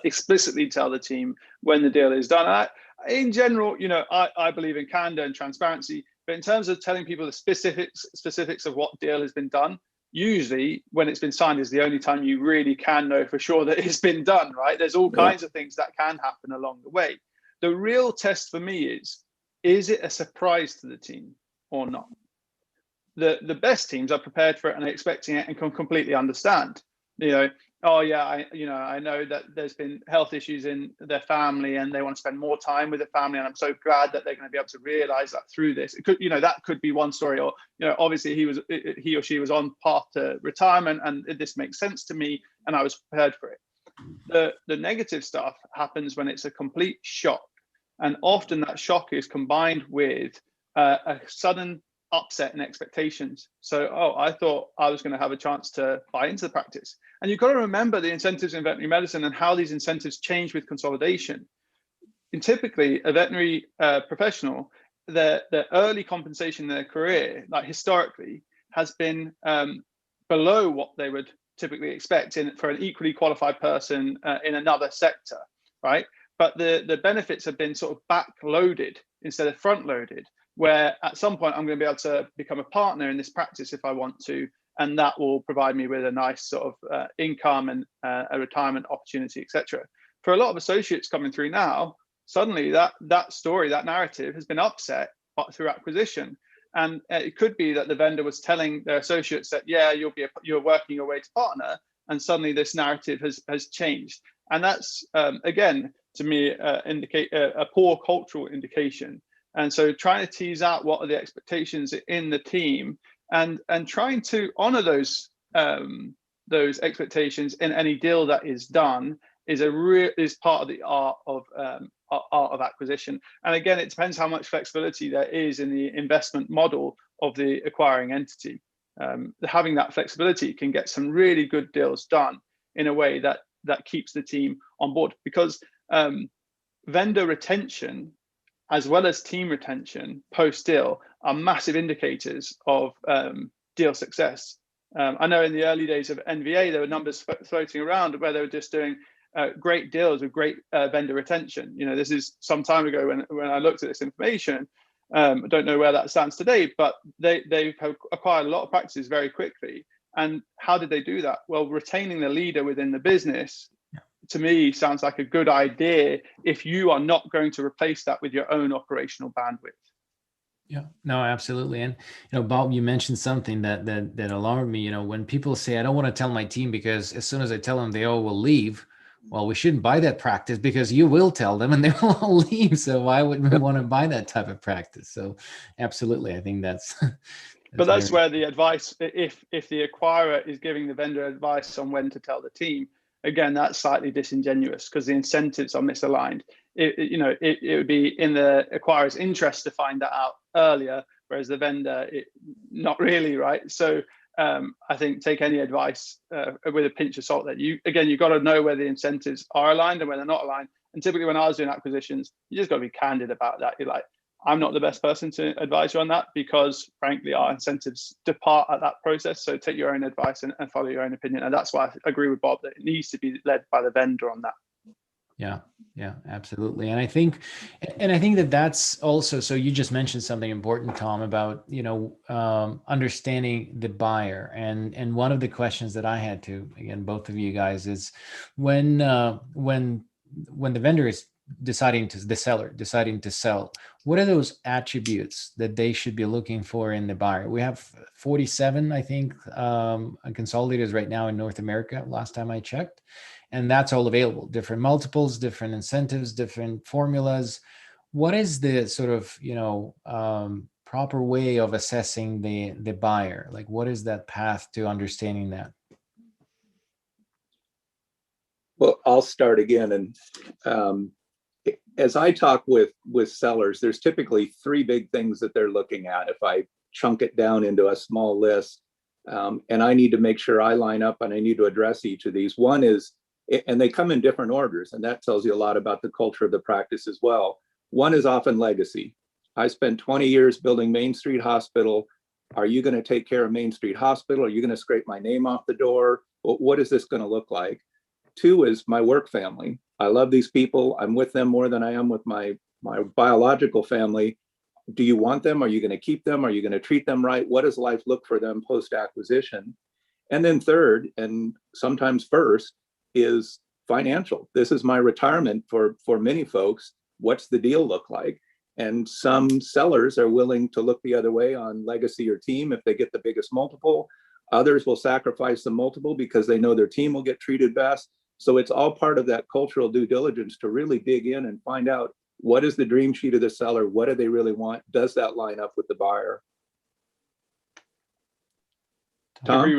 explicitly tell the team when the deal is done. In general, I believe in candor and transparency, but in terms of telling people the specifics of what deal has been done, usually when it's been signed is the only time you really can know for sure that it's been done, right? There's all kinds of things that can happen along the way. The real test for me is it a surprise to the team or not? The best teams are prepared for it and are expecting it and can completely understand. I know that there's been health issues in their family and they want to spend more time with the family, and I'm so glad that they're going to be able to realize that through this. It could, that could be one story, or obviously he or she was on path to retirement and this makes sense to me and I was prepared for it. The negative stuff happens when it's a complete shock, and often that shock is combined with a sudden upset in expectations. So, I thought I was going to have a chance to buy into the practice. And you've got to remember the incentives in veterinary medicine and how these incentives change with consolidation. And typically, a veterinary professional, the early compensation in their career, like historically, has been below what they would typically expect for an equally qualified person in another sector, right? But the benefits have been sort of back-loaded instead of front-loaded, where at some point I'm going to be able to become a partner in this practice if I want to, and that will provide me with a nice sort of income and a retirement opportunity, etc. For a lot of associates coming through now, suddenly that story, that narrative has been upset through acquisition. And it could be that the vendor was telling their associates that, you're working your way to partner, and suddenly this narrative has changed. And that's, again, to me, indicate a poor cultural indication. And so trying to tease out what are the expectations in the team and trying to honor those expectations in any deal that is done is part of the art of acquisition. And again, it depends how much flexibility there is in the investment model of the acquiring entity. Having that flexibility can get some really good deals done in a way that keeps the team on board, because vendor retention as well as team retention post-deal are massive indicators of deal success. I know in the early days of NVA, there were numbers floating around where they were just doing great deals with great vendor retention. This is some time ago when I looked at this information. I don't know where that stands today, but they've acquired a lot of practices very quickly. And how did they do that? Well, retaining the leader within the business, to me, sounds like a good idea if you are not going to replace that with your own operational bandwidth.
Yeah, no, absolutely. And, Bob, you mentioned something that alarmed me. When people say, I don't want to tell my team because as soon as I tell them, they all will leave. Well, we shouldn't buy that practice because you will tell them and they will all leave. So why would we want to buy that type of practice? So absolutely. I think that's
But that's where the advice, if the acquirer is giving the vendor advice on when to tell the team, again, that's slightly disingenuous because the incentives are misaligned. It would be in the acquirer's interest to find that out earlier, whereas the vendor, not really, right? So I think take any advice with a pinch of salt. That you've got to know where the incentives are aligned and where they're not aligned. And typically when I was doing acquisitions, you just got to be candid about that. You're like, I'm not the best person to advise you on that because frankly, our incentives depart at that process. So take your own advice and follow your own opinion. And that's why I agree with Bob that it needs to be led by the vendor on that.
Yeah, absolutely. And I think that that's also, so you just mentioned something important, Thom, about, understanding the buyer. And one of the questions that I had to, again, both of you guys, is when the vendor is the seller deciding to sell, what are those attributes that they should be looking for in the buyer? We have 47, I think, consolidators right now in North America, last time I checked. And that's all available, different multiples, different incentives, different formulas. What is the sort of, proper way of assessing the buyer? Like, what is that path to understanding that?
Well, I'll start again. And as I talk with sellers, there's typically three big things that they're looking at. If I chunk it down into a small list, and I need to make sure I line up and I need to address each of these. One is, and they come in different orders, and that tells you a lot about the culture of the practice as well. One is often legacy. I spent 20 years building Main Street Hospital. Are you going to take care of Main Street Hospital? Are you going to scrape my name off the door? What is this going to look like? Two is my work family. I love these people. I'm with them more than I am with my biological family. Do you want them? Are you going to keep them? Are you going to treat them right? What does life look for them post-acquisition? And then third, and sometimes first, is financial. This is my retirement for many folks. What's the deal look like? And some sellers are willing to look the other way on legacy or team if they get the biggest multiple. Others will sacrifice the multiple because they know their team will get treated best. So it's all part of that cultural due diligence to really dig in and find out what is the dream sheet of the seller? What do they really want? Does that line up with the buyer? Thom?
Agree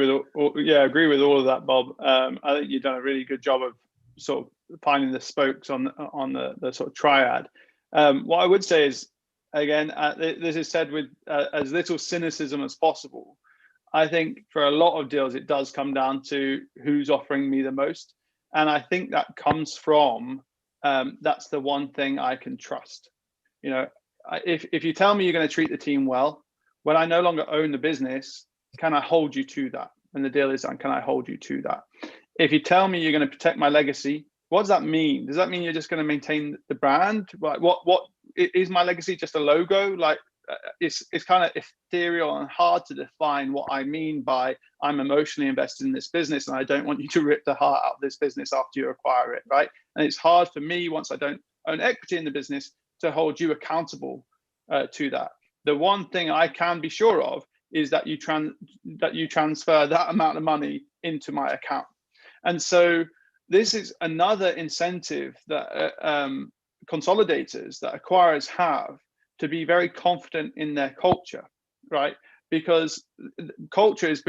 with all of that, Bob. I think you've done a really good job of sort of finding the spokes on the sort of triad. What I would say is, again, this is said with as little cynicism as possible. I think for a lot of deals, it does come down to who's offering me the most. And I think that comes from, that's the one thing I can trust. If you tell me you're going to treat the team well, when I no longer own the business, can I hold you to that? When the deal is done, can I hold you to that? If you tell me you're going to protect my legacy, what does that mean? Does that mean you're just going to maintain the brand? Like, what is my legacy? Just a logo? Like, it's kind of ethereal and hard to define what I mean by I'm emotionally invested in this business and I don't want you to rip the heart out of this business after you acquire it, right? And it's hard for me, once I don't own equity in the business, to hold you accountable to that. The one thing I can be sure of is that you transfer that amount of money into my account. And so this is another incentive that consolidators, that acquirers have, to be very confident in their culture, right? Because culture is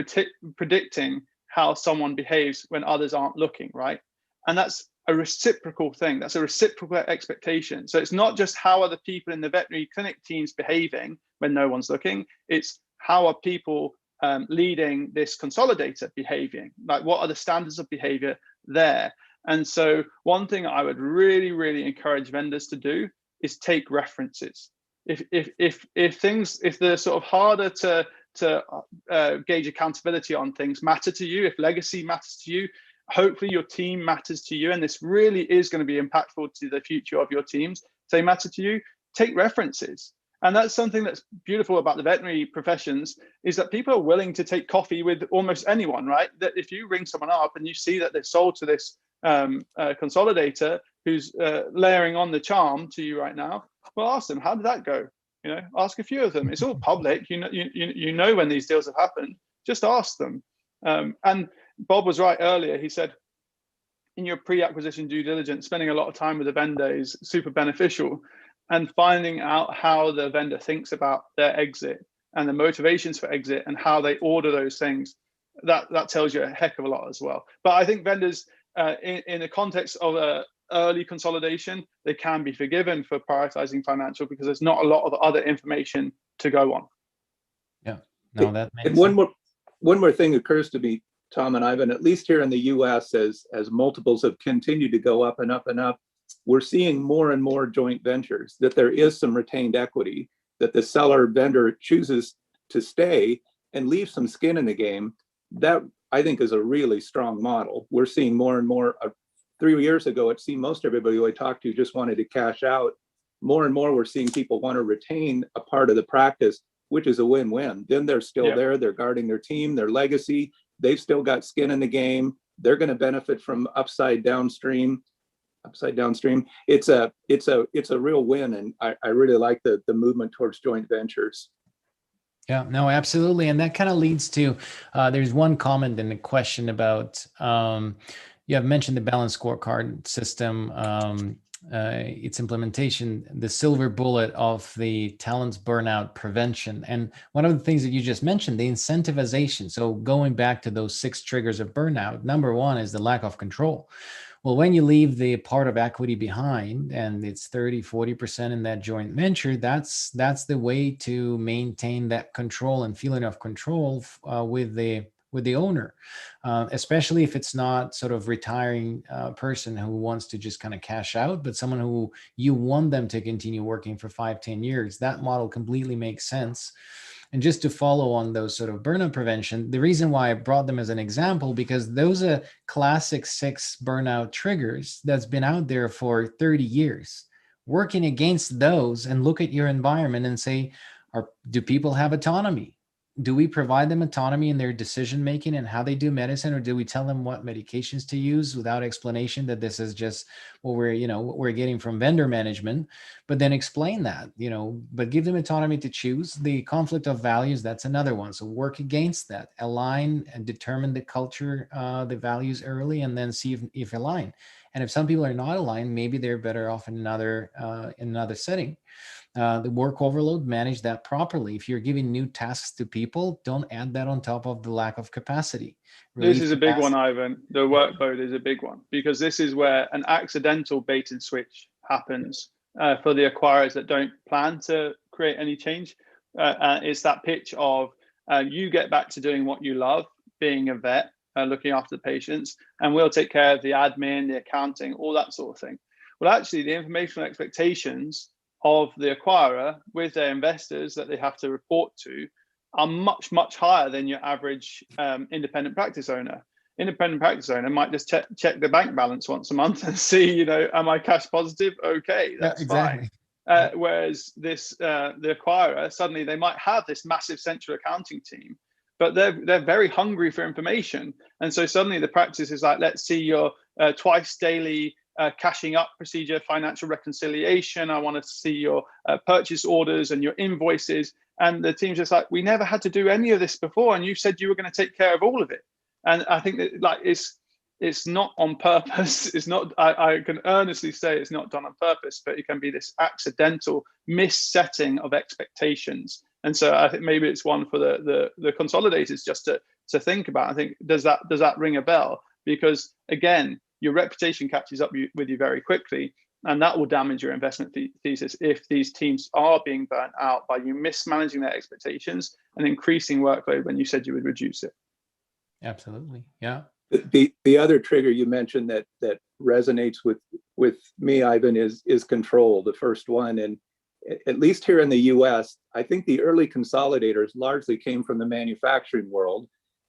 predicting how someone behaves when others aren't looking, right? And that's a reciprocal thing. That's a reciprocal expectation. So it's not just how are the people in the veterinary clinic teams behaving when no one's looking, it's how are people leading this consolidator behaving? Like, what are the standards of behavior there? And so one thing I would really, really encourage vendors to do is take references. If the sort of harder to gauge accountability on things matter to you, if legacy matters to you, hopefully your team matters to you, and this really is going to be impactful to the future of your teams, they matter to you, take references. And that's something that's beautiful about the veterinary professions, is that people are willing to take coffee with almost anyone, right? That if you ring someone up and you see that they've sold to this consolidator who's layering on the charm to you right now, well, ask them, how did that go? Ask a few of them. It's all public. You know when these deals have happened. Just ask them. And Bob was right earlier. He said, in your pre-acquisition due diligence, spending a lot of time with the vendor is super beneficial, and finding out how the vendor thinks about their exit and the motivations for exit and how they order those things, that tells you a heck of a lot as well. But I think vendors, in the context of early consolidation, they can be forgiven for prioritizing financial because there's not a lot of other information to go on.
Yeah, no, that makes
and
sense.
one more thing occurs to me, Thom and Ivan, at least here in the US, as multiples have continued to go up and up and up, we're seeing more and more joint ventures, that there is some retained equity, that the seller vendor chooses to stay and leave some skin in the game. That I think is a really strong model. We're seeing more and more. 3 years ago, it seemed most everybody who I talked to just wanted to cash out. More and more, we're seeing people want to retain a part of the practice, which is a win-win. Then they're still there, they're guarding their team, their legacy, they've still got skin in the game, they're going to benefit from upside downstream. It's a real win, and I really like the movement towards joint ventures.
Yeah, no, absolutely. And that kind of leads to, there's one comment in the question about, you have mentioned the balanced scorecard system, its implementation, the silver bullet of the talents burnout prevention. And one of the things that you just mentioned, the incentivization. So going back to those 6 triggers of burnout, number 1 is the lack of control. Well, when you leave the part of equity behind and it's 30-40% in that joint venture, that's the way to maintain that control and feeling of control with the owner, especially if it's not sort of retiring person who wants to just kind of cash out, but someone who you want them to continue working for 5-10 years. That model completely makes sense. And just to follow on those sort of burnout prevention, the reason why I brought them as an example, because those are classic 6 burnout triggers that's been out there for 30 years. Working against those and look at your environment and say, do people have autonomy? Do we provide them autonomy in their decision making and how they do medicine, or do we tell them what medications to use without explanation that this is just what we're getting from vendor management? But then explain that, but give them autonomy to choose. The conflict of values, that's another one. So work against that, align and determine the culture, the values early, and then see if align. And if some people are not aligned, maybe they're better off in another setting. The work overload, manage that properly. If you're giving new tasks to people, don't add that on top of the lack of capacity.
This is a big one, Ivan. The workload is a big one, because this is where an accidental bait and switch happens for the acquirers that don't plan to create any change. It's that pitch of you get back to doing what you love, being a vet, looking after the patients, and we'll take care of the admin, the accounting, all that sort of thing. Well, actually, the informational expectations of the acquirer with their investors that they have to report to are much, much higher than your average independent practice owner. Independent practice owner might just check the bank balance once a month and see, am I cash positive? Okay, that's fine. Whereas the acquirer, suddenly they might have this massive central accounting team, but they're very hungry for information. And so suddenly the practice is like, let's see your twice daily cashing up procedure, financial reconciliation. I want to see your purchase orders and your invoices. And the team's just like, we never had to do any of this before, and you said you were going to take care of all of it. And I think that it's not on purpose. It's not. I can earnestly say it's not done on purpose, but it can be this accidental missetting of expectations. And so I think maybe it's one for the consolidators just to think about. I think does that ring a bell? Because again, your reputation catches up with you very quickly, and that will damage your investment thesis if these teams are being burnt out by you mismanaging their expectations and increasing workload when you said you would reduce it.
Absolutely, yeah.
The other trigger you mentioned that resonates with me, Ivan, is control, the first one. And at least here in the US, I think the early consolidators largely came from the manufacturing world.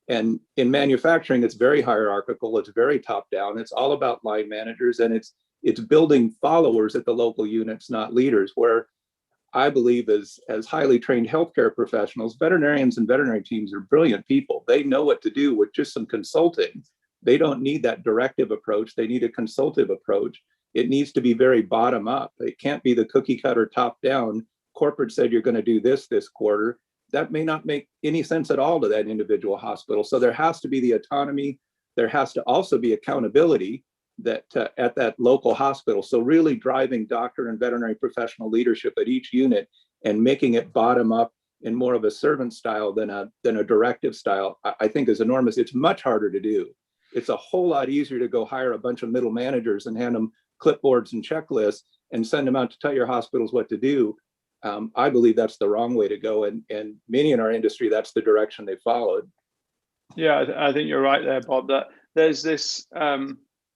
And in manufacturing, it's very hierarchical, it's very top down, it's all about line managers, and it's building followers at the local units, not leaders, where I believe as highly trained healthcare professionals, veterinarians and veterinary teams are brilliant people. They know what to do with just some consulting. They don't need that directive approach. They need a consultative approach. It needs to be very bottom up. It can't be the cookie cutter top down. Corporate said you're going to do this quarter. That may not make any sense at all to that individual hospital. So there has to be the autonomy. There has to also be accountability that at that local hospital. So really driving doctor and veterinary professional leadership at each unit and making it bottom up in more of a servant style than a directive style, I think is enormous. It's much harder to do. It's a whole lot easier to go hire a bunch of middle managers and hand them clipboards and checklists and send them out to tell your hospitals what to do. I believe that's the wrong way to go. And many in our industry, that's the direction they followed.
Yeah, I think you're right there, Bob, that there's this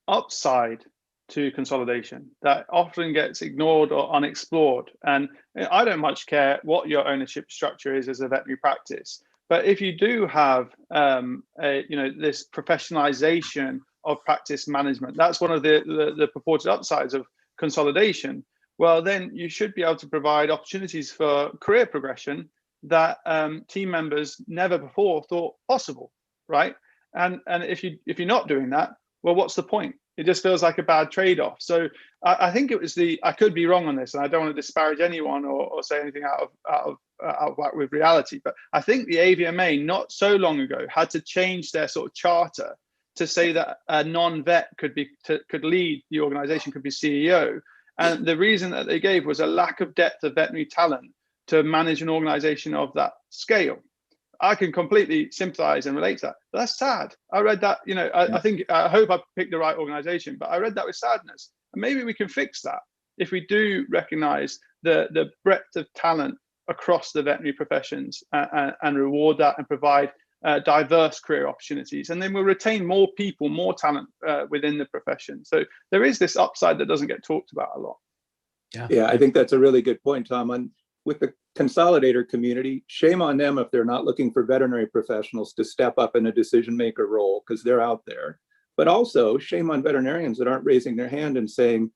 upside to consolidation that often gets ignored or unexplored. And I don't much care what your ownership structure is as a veterinary practice, but if you do have this professionalization of practice management, that's one of the purported upsides of consolidation. Well, then you should be able to provide opportunities for career progression that team members never before thought possible, right? And if you're not doing that, well, what's the point? It just feels like a bad trade-off. So I think it was I could be wrong on this, and I don't want to disparage anyone or say anything out of whack with reality, but I think the AVMA not so long ago had to change their sort of charter to say that a non-vet could lead the organization, could be CEO. And the reason that they gave was a lack of depth of veterinary talent to manage an organization of that scale. I can completely sympathize and relate to that, but that's sad. I read that, I hope I picked the right organization, but I read that with sadness. And maybe we can fix that if we do recognize the breadth of talent across the veterinary professions and reward that and provide diverse career opportunities. And then we'll retain more people, more talent within the profession. So there is this upside that doesn't get talked about a lot.
Yeah, I think that's a really good point, Thom. And with the consolidator community, shame on them if they're not looking for veterinary professionals to step up in a decision maker role, because they're out there. But also shame on veterinarians that aren't raising their hand and saying,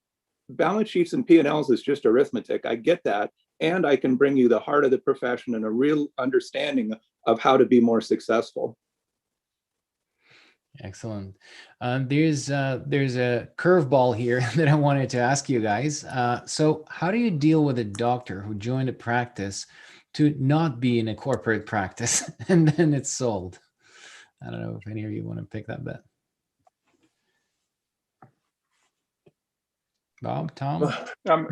balance sheets and P&Ls is just arithmetic. I get that. And I can bring you the heart of the profession and a real understanding of how to be more successful.
Excellent. There's a curveball here that I wanted to ask you guys. So how do you deal with a doctor who joined a practice to not be in a corporate practice and then it's sold? I don't know if any of you want to pick that bet. Bob, Thom?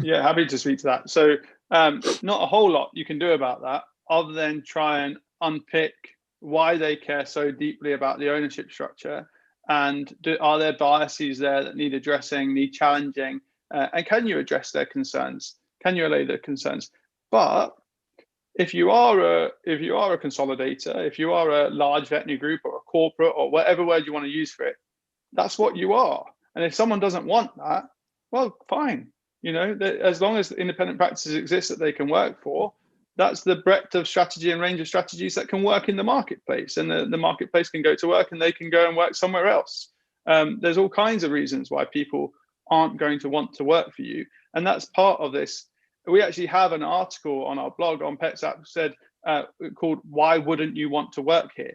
Yeah, happy to speak to that. So not a whole lot you can do about that other than try and unpick why they care so deeply about the ownership structure, and are there biases there that need addressing, need challenging, and can you address their concerns? Can you allay their concerns? But if you are a consolidator, if you are a large veterinary group or a corporate or whatever word you want to use for it, that's what you are. And if someone doesn't want that, well, fine. As long as independent practices exist that they can work for, that's the breadth of strategy and range of strategies that can work in the marketplace, and the marketplace can go to work and they can go and work somewhere else. There's all kinds of reasons why people aren't going to want to work for you. And that's part of this. We actually have an article on our blog on PetsApp called "Why Wouldn't You Want to Work Here?"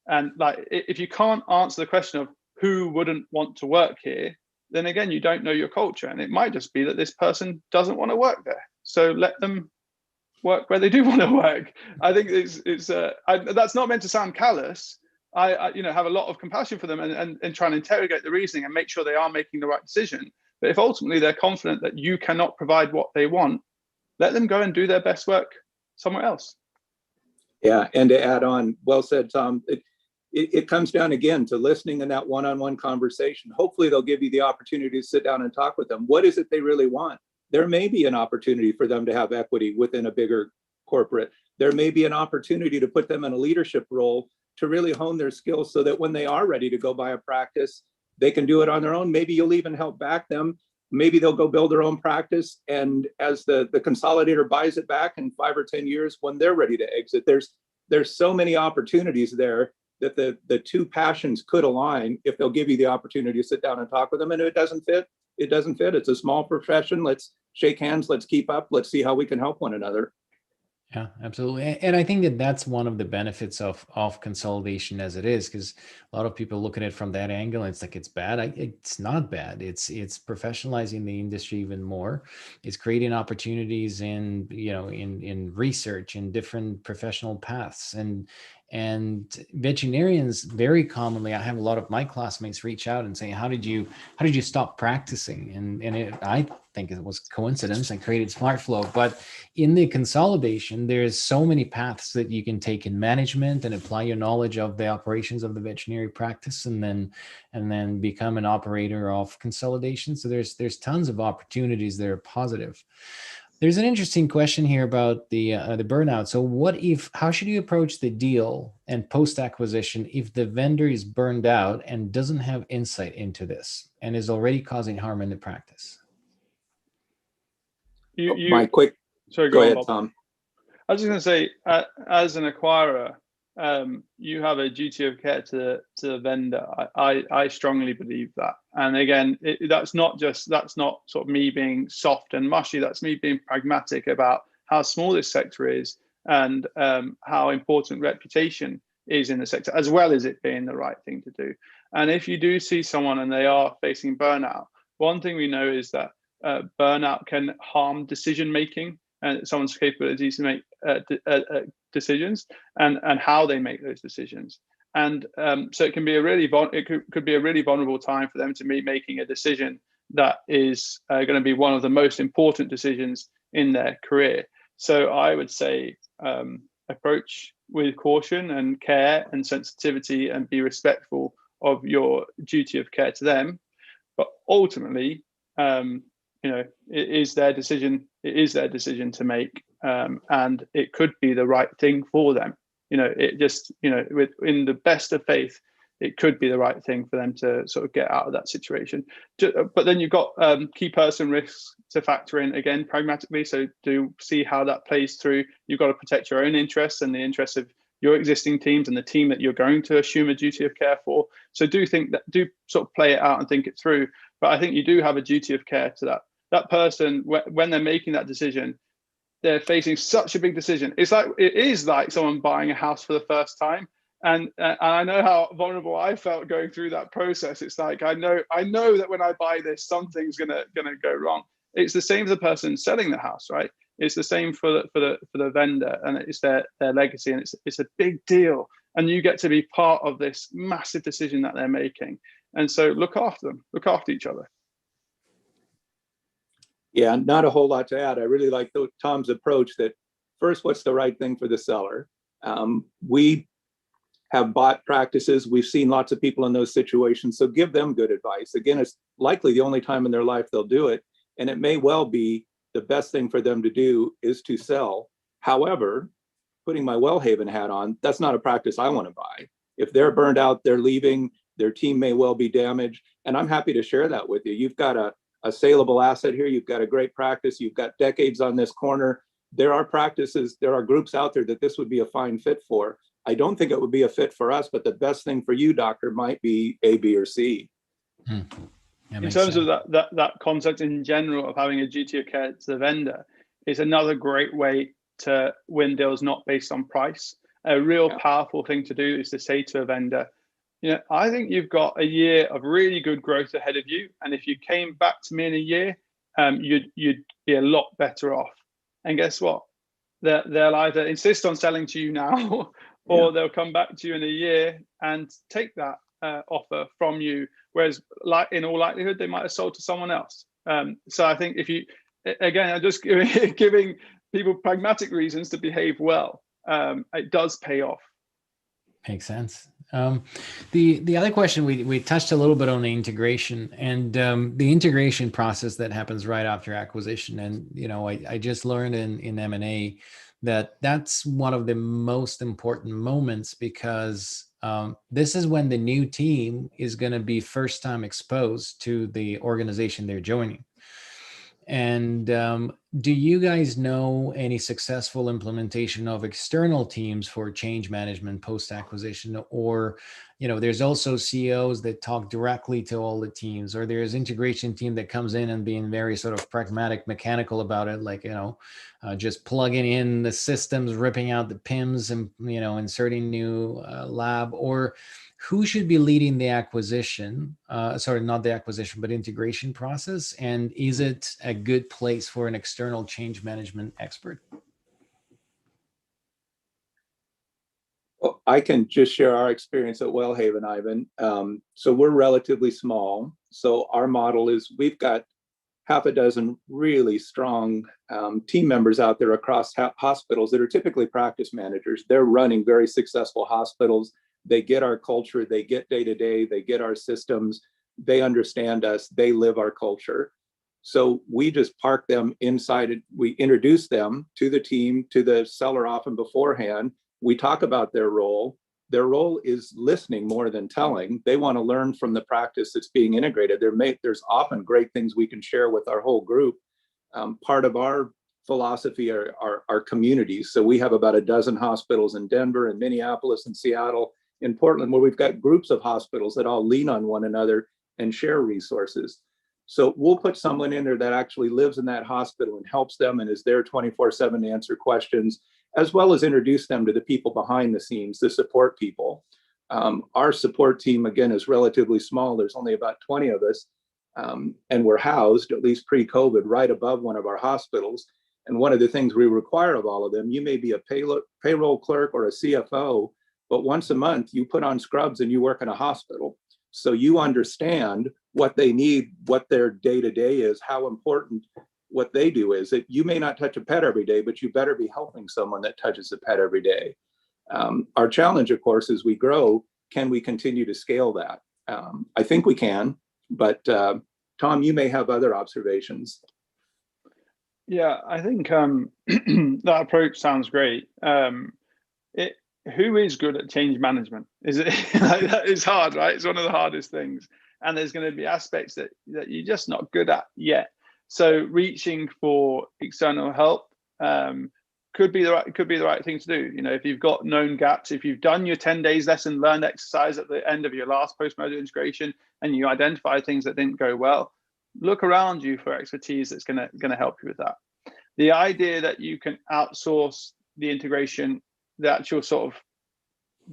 And if you can't answer the question of who wouldn't want to work here, then again, you don't know your culture. And it might just be that this person doesn't want to work there. So let them work where they do want to work. I think that's not meant to sound callous. I have a lot of compassion for them and try and interrogate the reasoning and make sure they are making the right decision. But if ultimately they're confident that you cannot provide what they want, let them go and do their best work somewhere else.
Yeah, and to add on, well said, Thom. It comes down again to listening in that one-on-one conversation. Hopefully they'll give you the opportunity to sit down and talk with them. What is it they really want? There may be an opportunity for them to have equity within a bigger corporate. There may be an opportunity to put them in a leadership role to really hone their skills so that when they are ready to go buy a practice, they can do it on their own. Maybe you'll even help back them. Maybe they'll go build their own practice. And as the consolidator buys it back in 5 or 10 years, when they're ready to exit, there's so many opportunities there that the two passions could align if they'll give you the opportunity to sit down and talk with them. And if it doesn't fit, it doesn't fit. It's a small profession. Let's shake hands. Let's keep up. Let's see how we can help one another.
Yeah, absolutely. And I think that that's one of the benefits of consolidation as it is, because a lot of people look at it from that angle. And it's like, it's bad. It's not bad. It's professionalizing the industry even more. It's creating opportunities in research and different professional paths. And And veterinarians, very commonly, I have a lot of my classmates reach out and say, how did you stop practicing? And I think it was coincidence. I created SmartFlow. But in the consolidation, there's so many paths that you can take in management and apply your knowledge of the operations of the veterinary practice, and then become an operator of consolidation. So there's tons of opportunities that are positive. There's an interesting question here about the burnout. So how should you approach the deal and post-acquisition if the vendor is burned out and doesn't have insight into this and is already causing harm in the practice?
Sorry,
go ahead,
Bob.
Thom.
I was just going to say, as an acquirer, you have a duty of care to the vendor. I strongly believe that. And again, that's not sort of me being soft and mushy. That's me being pragmatic about how small this sector is and how important reputation is in the sector, as well as it being the right thing to do. And if you do see someone and they are facing burnout, one thing we know is that burnout can harm decision making and someone's capabilities to make decisions and how they make those decisions. And so it can be could be a really vulnerable time for them to be making a decision that is going to be one of the most important decisions in their career. So I would say approach with caution and care and sensitivity, and be respectful of your duty of care to them. But ultimately, it is their decision. It is their decision to make, and it could be the right thing for them. In the best of faith, it could be the right thing for them to sort of get out of that situation. But then you've got key person risks to factor in, again, pragmatically. So do see how that plays through. You've got to protect your own interests and the interests of your existing teams and the team that you're going to assume a duty of care for. So do sort of play it out and think it through. But I think you do have a duty of care to that person when they're making that decision. They're facing such a big decision. It is like someone buying a house for the first time. And I know how vulnerable I felt going through that process. It's like, I know that when I buy this, something's gonna go wrong. It's the same for the person selling the house, right? It's the same for the vendor, and it's their legacy, and it's a big deal. And you get to be part of this massive decision that they're making. And so look after them, look after each other.
Yeah, not a whole lot to add. I really like Thom's approach that first, what's the right thing for the seller? We have bought practices. We've seen lots of people in those situations. So give them good advice. Again, it's likely the only time in their life they'll do it. And it may well be the best thing for them to do is to sell. However, putting my WellHaven hat on, that's not a practice I want to buy. If they're burned out, they're leaving, their team may well be damaged. And I'm happy to share that with you. You've got a saleable asset here. You've got a great practice. You've got decades on this corner. There are practices, there are groups out there that this would be a fine fit for. I don't think it would be a fit for us, but the best thing for you, doctor, might be A, B, or C.
In terms of that concept in general of having a duty of care to the vendor, is another great way to win deals not based on price. A real powerful thing to do is to say to a vendor, I think you've got a year of really good growth ahead of you, and if you came back to me in a year, you'd be a lot better off. And guess what? They'll either insist on selling to you now, or they'll come back to you in a year and take that offer from you. Whereas, in all likelihood, they might have sold to someone else. So I think if you, again, I'm just giving people pragmatic reasons to behave well. It does pay off.
Makes sense. The other question, we touched a little bit on the integration and the integration process that happens right after acquisition. And, I just learned in M&A that's one of the most important moments, because this is when the new team is going to be first time exposed to the organization they're joining. And do you guys know any successful implementation of external teams for change management post-acquisition? Or, there's also CEOs that talk directly to all the teams, or there's integration team that comes in and being very sort of pragmatic, mechanical about it, like, just plugging in the systems, ripping out the PIMs and, inserting new lab. Or who should be leading the acquisition, not the acquisition, but integration process? And is it a good place for an external change management expert?
Well, I can just share our experience at WellHaven, Ivan. So we're relatively small. So our model is we've got half a dozen really strong team members out there across hospitals that are typically practice managers. They're running very successful hospitals. They get our culture, they get day to day, they get our systems, they understand us, they live our culture. So we just park them inside it. We introduce them to the team, to the seller often beforehand. We talk about their role. Their role is listening more than telling. They want to learn from the practice that's being integrated. There's often great things we can share with our whole group. Part of our philosophy are our communities. So we have about a dozen hospitals in Denver and Minneapolis and Seattle, in Portland, where we've got groups of hospitals that all lean on one another and share resources. So we'll put someone in there that actually lives in that hospital and helps them and is there 24/7 to answer questions, as well as introduce them to the people behind the scenes, the support people. Our support team, again, is relatively small. There's only about 20 of us, and we're housed, at least pre-COVID, right above one of our hospitals. And one of the things we require of all of them, you may be a payroll clerk or a CFO, but once a month you put on scrubs and you work in a hospital. So you understand what they need, what their day-to-day is, how important what they do is. That you may not touch a pet every day, but you better be helping someone that touches a pet every day. Our challenge, of course, as we grow, can we continue to scale that? I think we can, but Thom, you may have other observations.
Yeah, I think that approach sounds great. Who is good at change management? Is it like that is hard, right? It's one of the hardest things. And there's going to be aspects that you're just not good at yet. So reaching for external help could be the right thing to do. You know, if you've got known gaps, if you've done your 10 days lesson learned exercise at the end of your last post-merger integration and you identify things that didn't go well, look around you for expertise that's going to help you with that. The idea that you can outsource the integration, the actual sort of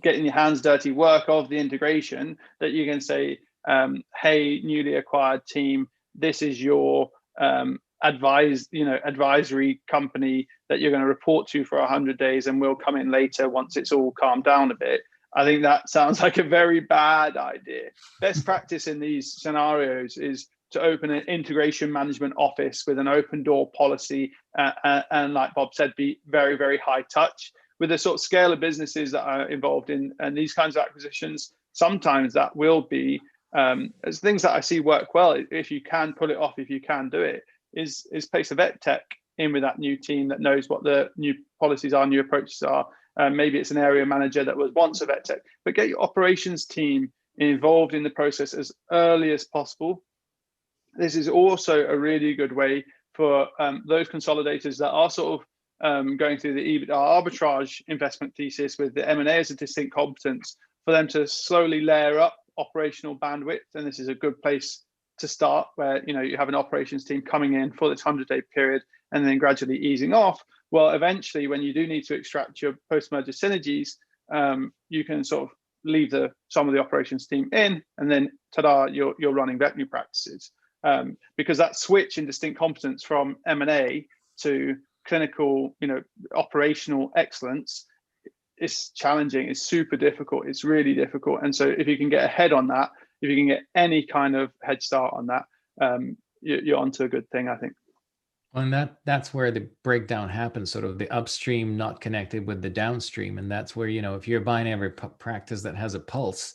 getting your hands dirty work of the integration, that you can say, hey, newly acquired team, this is your advisory company that you're going to report to for 100 days and we'll come in later once it's all calmed down a bit. I think that sounds like a very bad idea. Best practice in these scenarios is to open an integration management office with an open door policy and like Bob said, be very, very high touch. With the sort of scale of businesses that are involved in and these kinds of acquisitions, sometimes that will be as things that I see work well, if you can pull it off, if you can do it, is place a vet tech in with that new team that knows what the new policies are, new approaches are. Maybe it's an area manager that was once a vet tech, but get your operations team involved in the process as early as possible. This is also a really good way for those consolidators that are sort of going through the EBITDA arbitrage investment thesis with the M&A as a distinct competence, for them to slowly layer up operational bandwidth. And this is a good place to start, where you have an operations team coming in for this 100-day period and then gradually easing off. Well, eventually, when you do need to extract your post-merger synergies, you can sort of leave some of the operations team in, and then ta-da, you're running veterinary practices. Because that switch in distinct competence from M&A to clinical, operational excellence is challenging. It's super difficult. It's really difficult. And so if you can get ahead on that, if you can get any kind of head start on that, you're onto a good thing, I think.
And that's where the breakdown happens, sort of the upstream not connected with the downstream. And that's where, if you're buying every practice that has a pulse,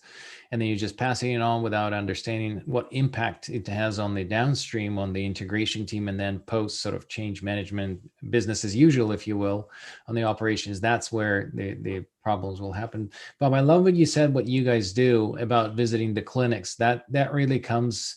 and then you're just passing it on without understanding what impact it has on the downstream, on the integration team, and then post sort of change management, business as usual, if you will, on the operations, that's where the problems will happen. Bob, I love what you said, what you guys do about visiting the clinics. That really comes...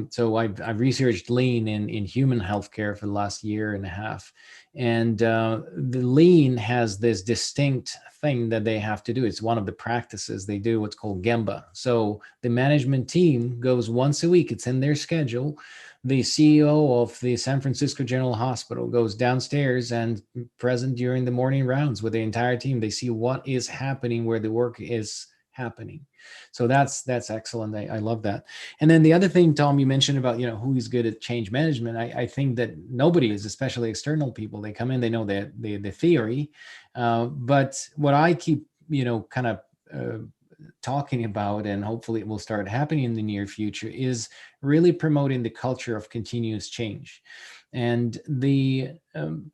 So I've researched lean in human healthcare for the last year and a half, and the lean has this distinct thing that they have to do. It's one of the practices they do, what's called Gemba. So the management team goes once a week. It's in their schedule. The CEO of the San Francisco General Hospital goes downstairs and present during the morning rounds with the entire team. They see what is happening where the work is happening. So that's excellent. I love that. And then the other thing, Thom, you mentioned about, who is good at change management. I think that nobody is, especially external people. They come in, they know the theory. But what I keep kind of talking about, and hopefully it will start happening in the near future, is really promoting the culture of continuous change. And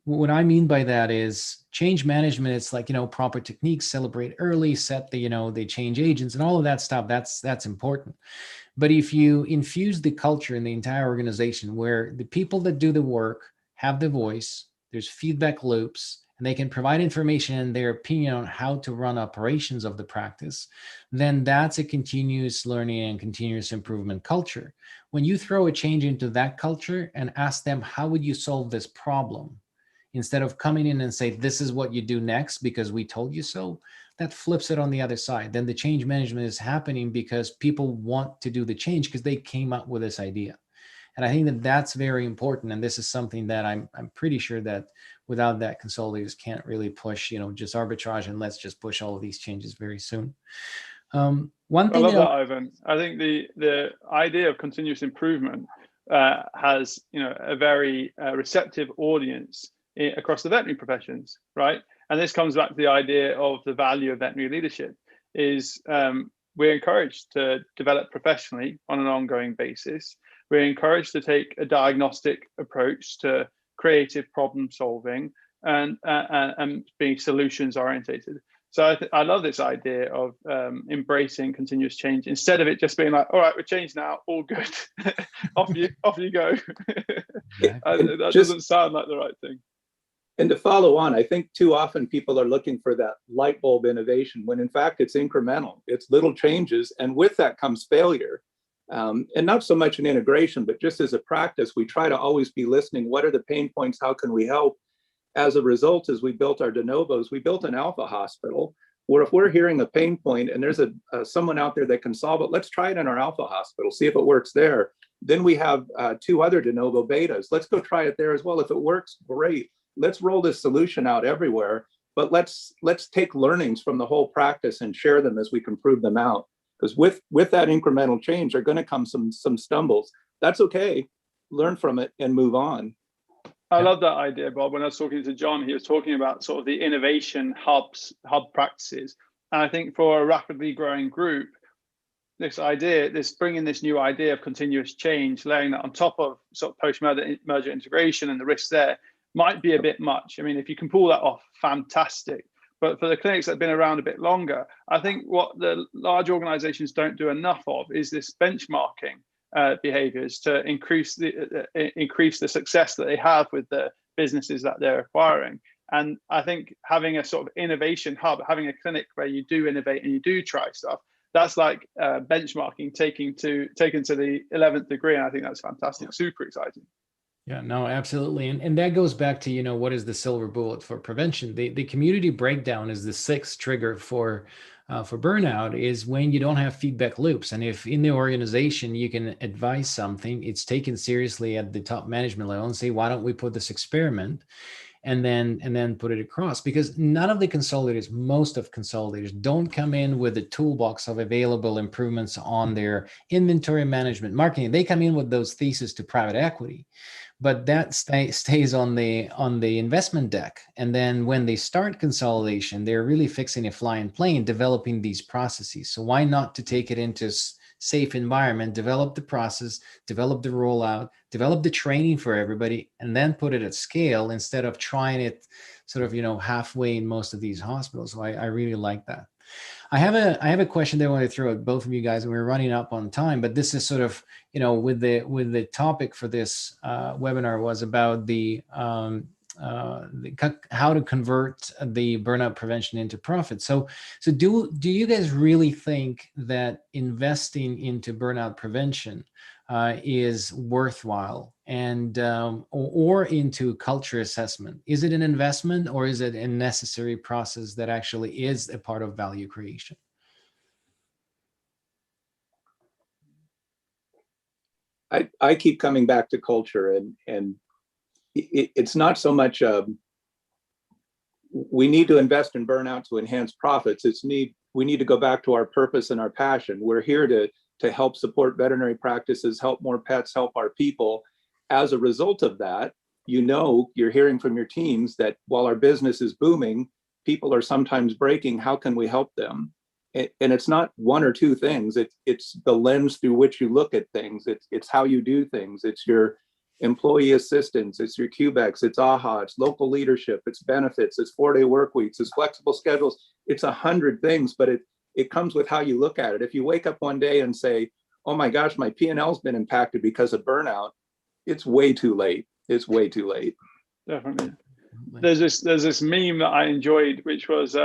what I mean by that is change management. It's like, proper techniques, celebrate early, set the change agents and all of that stuff. That's important. But if you infuse the culture in the entire organization where the people that do the work have the voice, there's feedback loops, and they can provide information and their opinion on how to run operations of the practice, then that's a continuous learning and continuous improvement culture. When you throw a change into that culture and ask them, how would you solve this problem? Instead of coming in and say, this is what you do next because we told you so, that flips it on the other side. Then the change management is happening because people want to do the change because they came up with this idea. And I think that that's very important. And this is something that I'm pretty sure that without that, consolidators can't really push, just arbitrage and let's just push all of these changes very soon. One thing
I love that, Ivan. I think the idea of continuous improvement has a very receptive audience across the veterinary professions, right? And this comes back to the idea of the value of veterinary leadership. Is we're encouraged to develop professionally on an ongoing basis. We're encouraged to take a diagnostic approach to creative problem solving and being solutions orientated. So I love this idea of embracing continuous change instead of it just being like, all right, we're changed now, all good, off you go. That doesn't sound like the right thing.
And to follow on, I think too often people are looking for that light bulb innovation when in fact it's incremental. It's little changes, and with that comes failure. And not so much an integration, but just as a practice, we try to always be listening. What are the pain points? How can we help? As a result, as we built our de novos, we built an alpha hospital where if we're hearing a pain point and there's someone out there that can solve it, let's try it in our alpha hospital, see if it works there. Then we have 2 other de novo betas. Let's go try it there as well. If it works, great. Let's roll this solution out everywhere, but let's take learnings from the whole practice and share them as we can prove them out. Because with that incremental change are going to come some stumbles. That's okay. Learn from it and move on.
I love that idea, Bob. When I was talking to John, he was talking about sort of the innovation hub practices. And I think for a rapidly growing group, bringing this new idea of continuous change, laying that on top of sort of post-merger integration and the risks there might be a bit much. I mean, if you can pull that off, fantastic. But for the clinics that have been around a bit longer, I think what the large organizations don't do enough of is this benchmarking behaviors to increase the success that they have with the businesses that they're acquiring. And I think having a sort of innovation hub, having a clinic where you do innovate and you do try stuff, that's like benchmarking taken to the 11th degree. And I think that's fantastic, super exciting.
Yeah, no, absolutely. And that goes back to, what is the silver bullet for prevention? The community breakdown is the 6th trigger for burnout, is when you don't have feedback loops. And if in the organization you can advise something, it's taken seriously at the top management level and say, why don't we put this experiment and then put it across? Because none of the consolidators, most of consolidators don't come in with a toolbox of available improvements on their inventory management, marketing. They come in with those theses to private equity. But that stays on the investment deck. And then when they start consolidation, they're really fixing a flying plane, developing these processes. So why not to take it into safe environment, develop the process, develop the rollout, develop the training for everybody, and then put it at scale instead of trying it sort of, halfway in most of these hospitals. So I really like that. I have a question that I want to throw at both of you guys, and we're running up on time, but this is sort of, with the topic for this webinar was about how to convert the burnout prevention into profit. So do you guys really think that investing into burnout prevention is worthwhile, and or into culture assessment? Is it an investment, or is it a necessary process that actually is a part of value creation?
I keep coming back to culture, and it's not so much we need to invest in burnout to enhance profits. We need to go back to our purpose and our passion. We're here to help support veterinary practices, help more pets, help our people. As a result of that, you're hearing from your teams that while our business is booming, people are sometimes breaking. How can we help them? And it's not one or two things. It's the lens through which you look at things. It's how you do things. It's your employee assistance. It's your QBEX. It's AHA. It's local leadership. It's benefits. It's 4-day work weeks. It's flexible schedules. It's 100 things, but it comes with how you look at it. If you wake up one day and say, "Oh my gosh, my P&L's been impacted because of burnout," it's way too late. It's way too late.
Definitely. There's this meme that I enjoyed, which was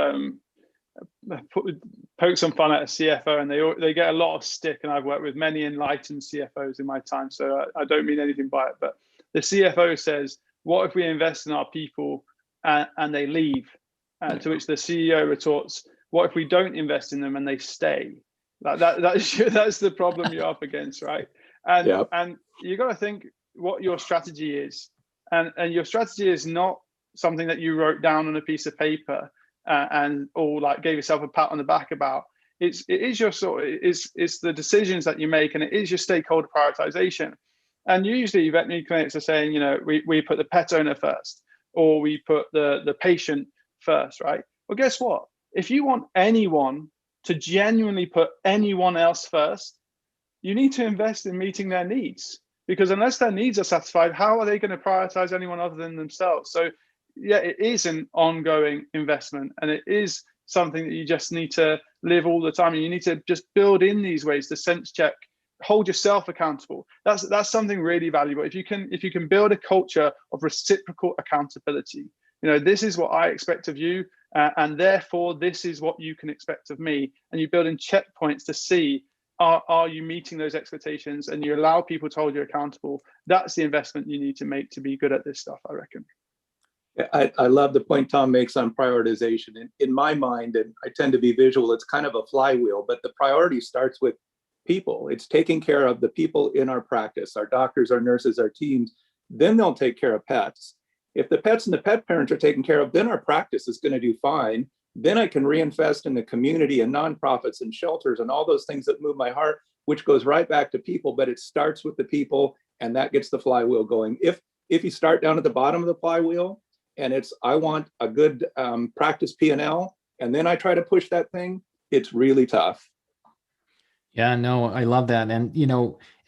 poke some fun at a CFO, and they get a lot of stick. And I've worked with many enlightened CFOs in my time, so I don't mean anything by it. But the CFO says, "What if we invest in our people and they leave?" To which the CEO retorts, "What if we don't invest in them and they stay?" Like that's the problem you're up against, right? And
Yep.
and you got to think what your strategy is, and your strategy is not something that you wrote down on a piece of paper or like gave yourself a pat on the back about. It is your it's the decisions that you make, and it is your stakeholder prioritization. And usually veterinary clinics are saying, we put the pet owner first, or we put the patient first, right? Well, guess what? If you want anyone to genuinely put anyone else first, you need to invest in meeting their needs, because unless their needs are satisfied, how are they going to prioritize anyone other than themselves? So yeah, it is an ongoing investment, and it is something that you just need to live all the time. And you need to just build in these ways to sense check, hold yourself accountable. That's something really valuable. If you can build a culture of reciprocal accountability, this is what I expect of you, and therefore this is what you can expect of me. And you build in checkpoints to see, are you meeting those expectations, and you allow people to hold you accountable. That's the investment you need to make to be good at this stuff, I reckon.
I love the point Thom makes on prioritization. In my mind, and I tend to be visual, it's kind of a flywheel, but the priority starts with people. It's taking care of the people in our practice, our doctors, our nurses, our teams. Then they'll take care of pets. If the pets and the pet parents are taken care of, then our practice is going to do fine. Then I can reinvest in the community and nonprofits and shelters and all those things that move my heart, which goes right back to people. But it starts with the people, and that gets the flywheel going. If you start down at the bottom of the flywheel, and it's, I want a good practice P&L, and then I try to push that thing, it's really tough.
Yeah, no, I love that. And,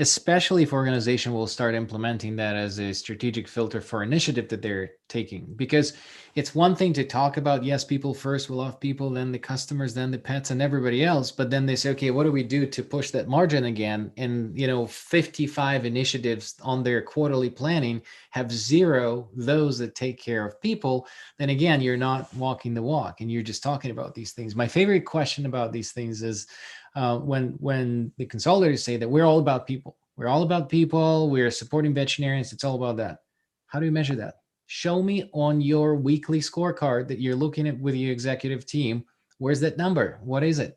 especially if organization will start implementing that as a strategic filter for initiative that they're taking, because it's one thing to talk about, yes, people first, we love people, then the customers, then the pets and everybody else. But then they say, okay, what do we do to push that margin again? And, 55 initiatives on their quarterly planning have 0 those that take care of people. Then again, you're not walking the walk, and you're just talking about these things. My favorite question about these things is, when the consolidators say that we're all about people, we're supporting veterinarians, it's all about that. How do you measure that? Show me on your weekly scorecard that you're looking at with your executive team. Where's that number? What is it?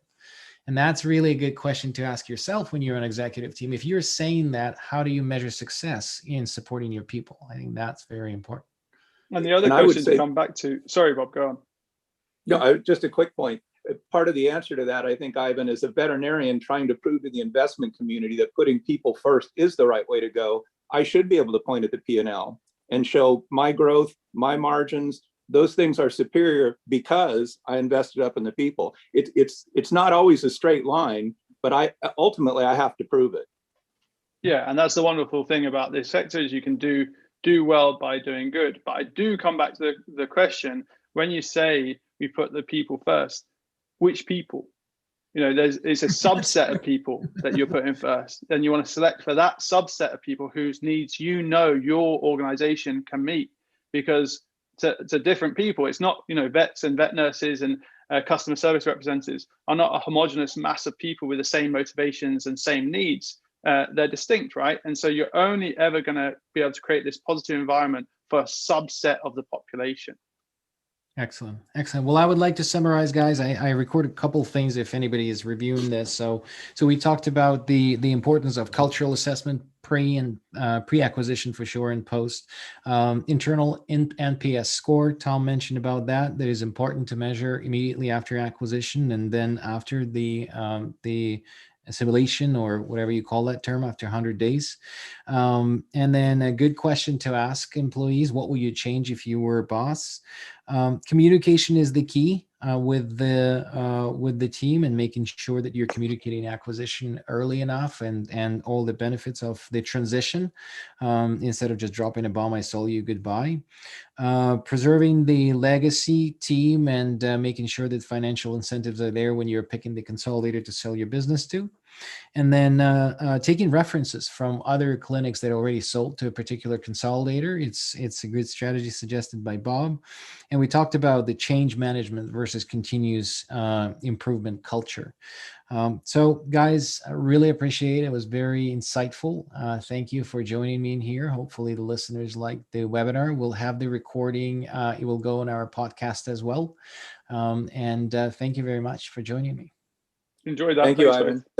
And that's really a good question to ask yourself when you're an executive team. If you're saying that, how do you measure success in supporting your people? I think that's very important.
And the other question to come back to, sorry, Bob, go on.
No, just a quick point. Part of the answer to that, I think, Ivan, is a veterinarian trying to prove to the investment community that putting people first is the right way to go. I should be able to point at the P&L and show my growth, my margins. Those things are superior because I invested up in the people. It's not always a straight line, but ultimately I have to prove it.
Yeah, and that's the wonderful thing about this sector, is you can do well by doing good. But I do come back to the question, when you say we put the people first, which people? It's a subset of people that you're putting first. Then you want to select for that subset of people whose needs your organization can meet. Because to different people, it's not, vets and vet nurses and customer service representatives are not a homogenous mass of people with the same motivations and same needs. They're distinct, right? And so you're only ever going to be able to create this positive environment for a subset of the population.
Excellent. Well, I would like to summarize, guys. I recorded a couple of things if anybody is reviewing this. So we talked about the importance of cultural assessment pre-acquisition for sure, and post. Internal NPS score, Thom mentioned about that is important to measure immediately after acquisition, and then after the assimilation, or whatever you call that term, after 100 days. And then a good question to ask employees: what will you change if you were a boss? Communication is the key with the team, and making sure that you're communicating acquisition early enough, and all the benefits of the transition, instead of just dropping a bomb, I saw you, goodbye. Preserving the legacy team, and making sure that financial incentives are there when you're picking the consolidator to sell your business to. And then taking references from other clinics that already sold to a particular consolidator. It's a good strategy suggested by Bob. And we talked about the change management versus continuous improvement culture. So guys, I really appreciate it. It was very insightful. Thank you for joining me in here. Hopefully the listeners like the webinar. We'll have the recording. It will go on our podcast as well. And thank you very much for joining me.
Enjoy that.
Thank you,
Thanks,
Ivan.
both.
Thank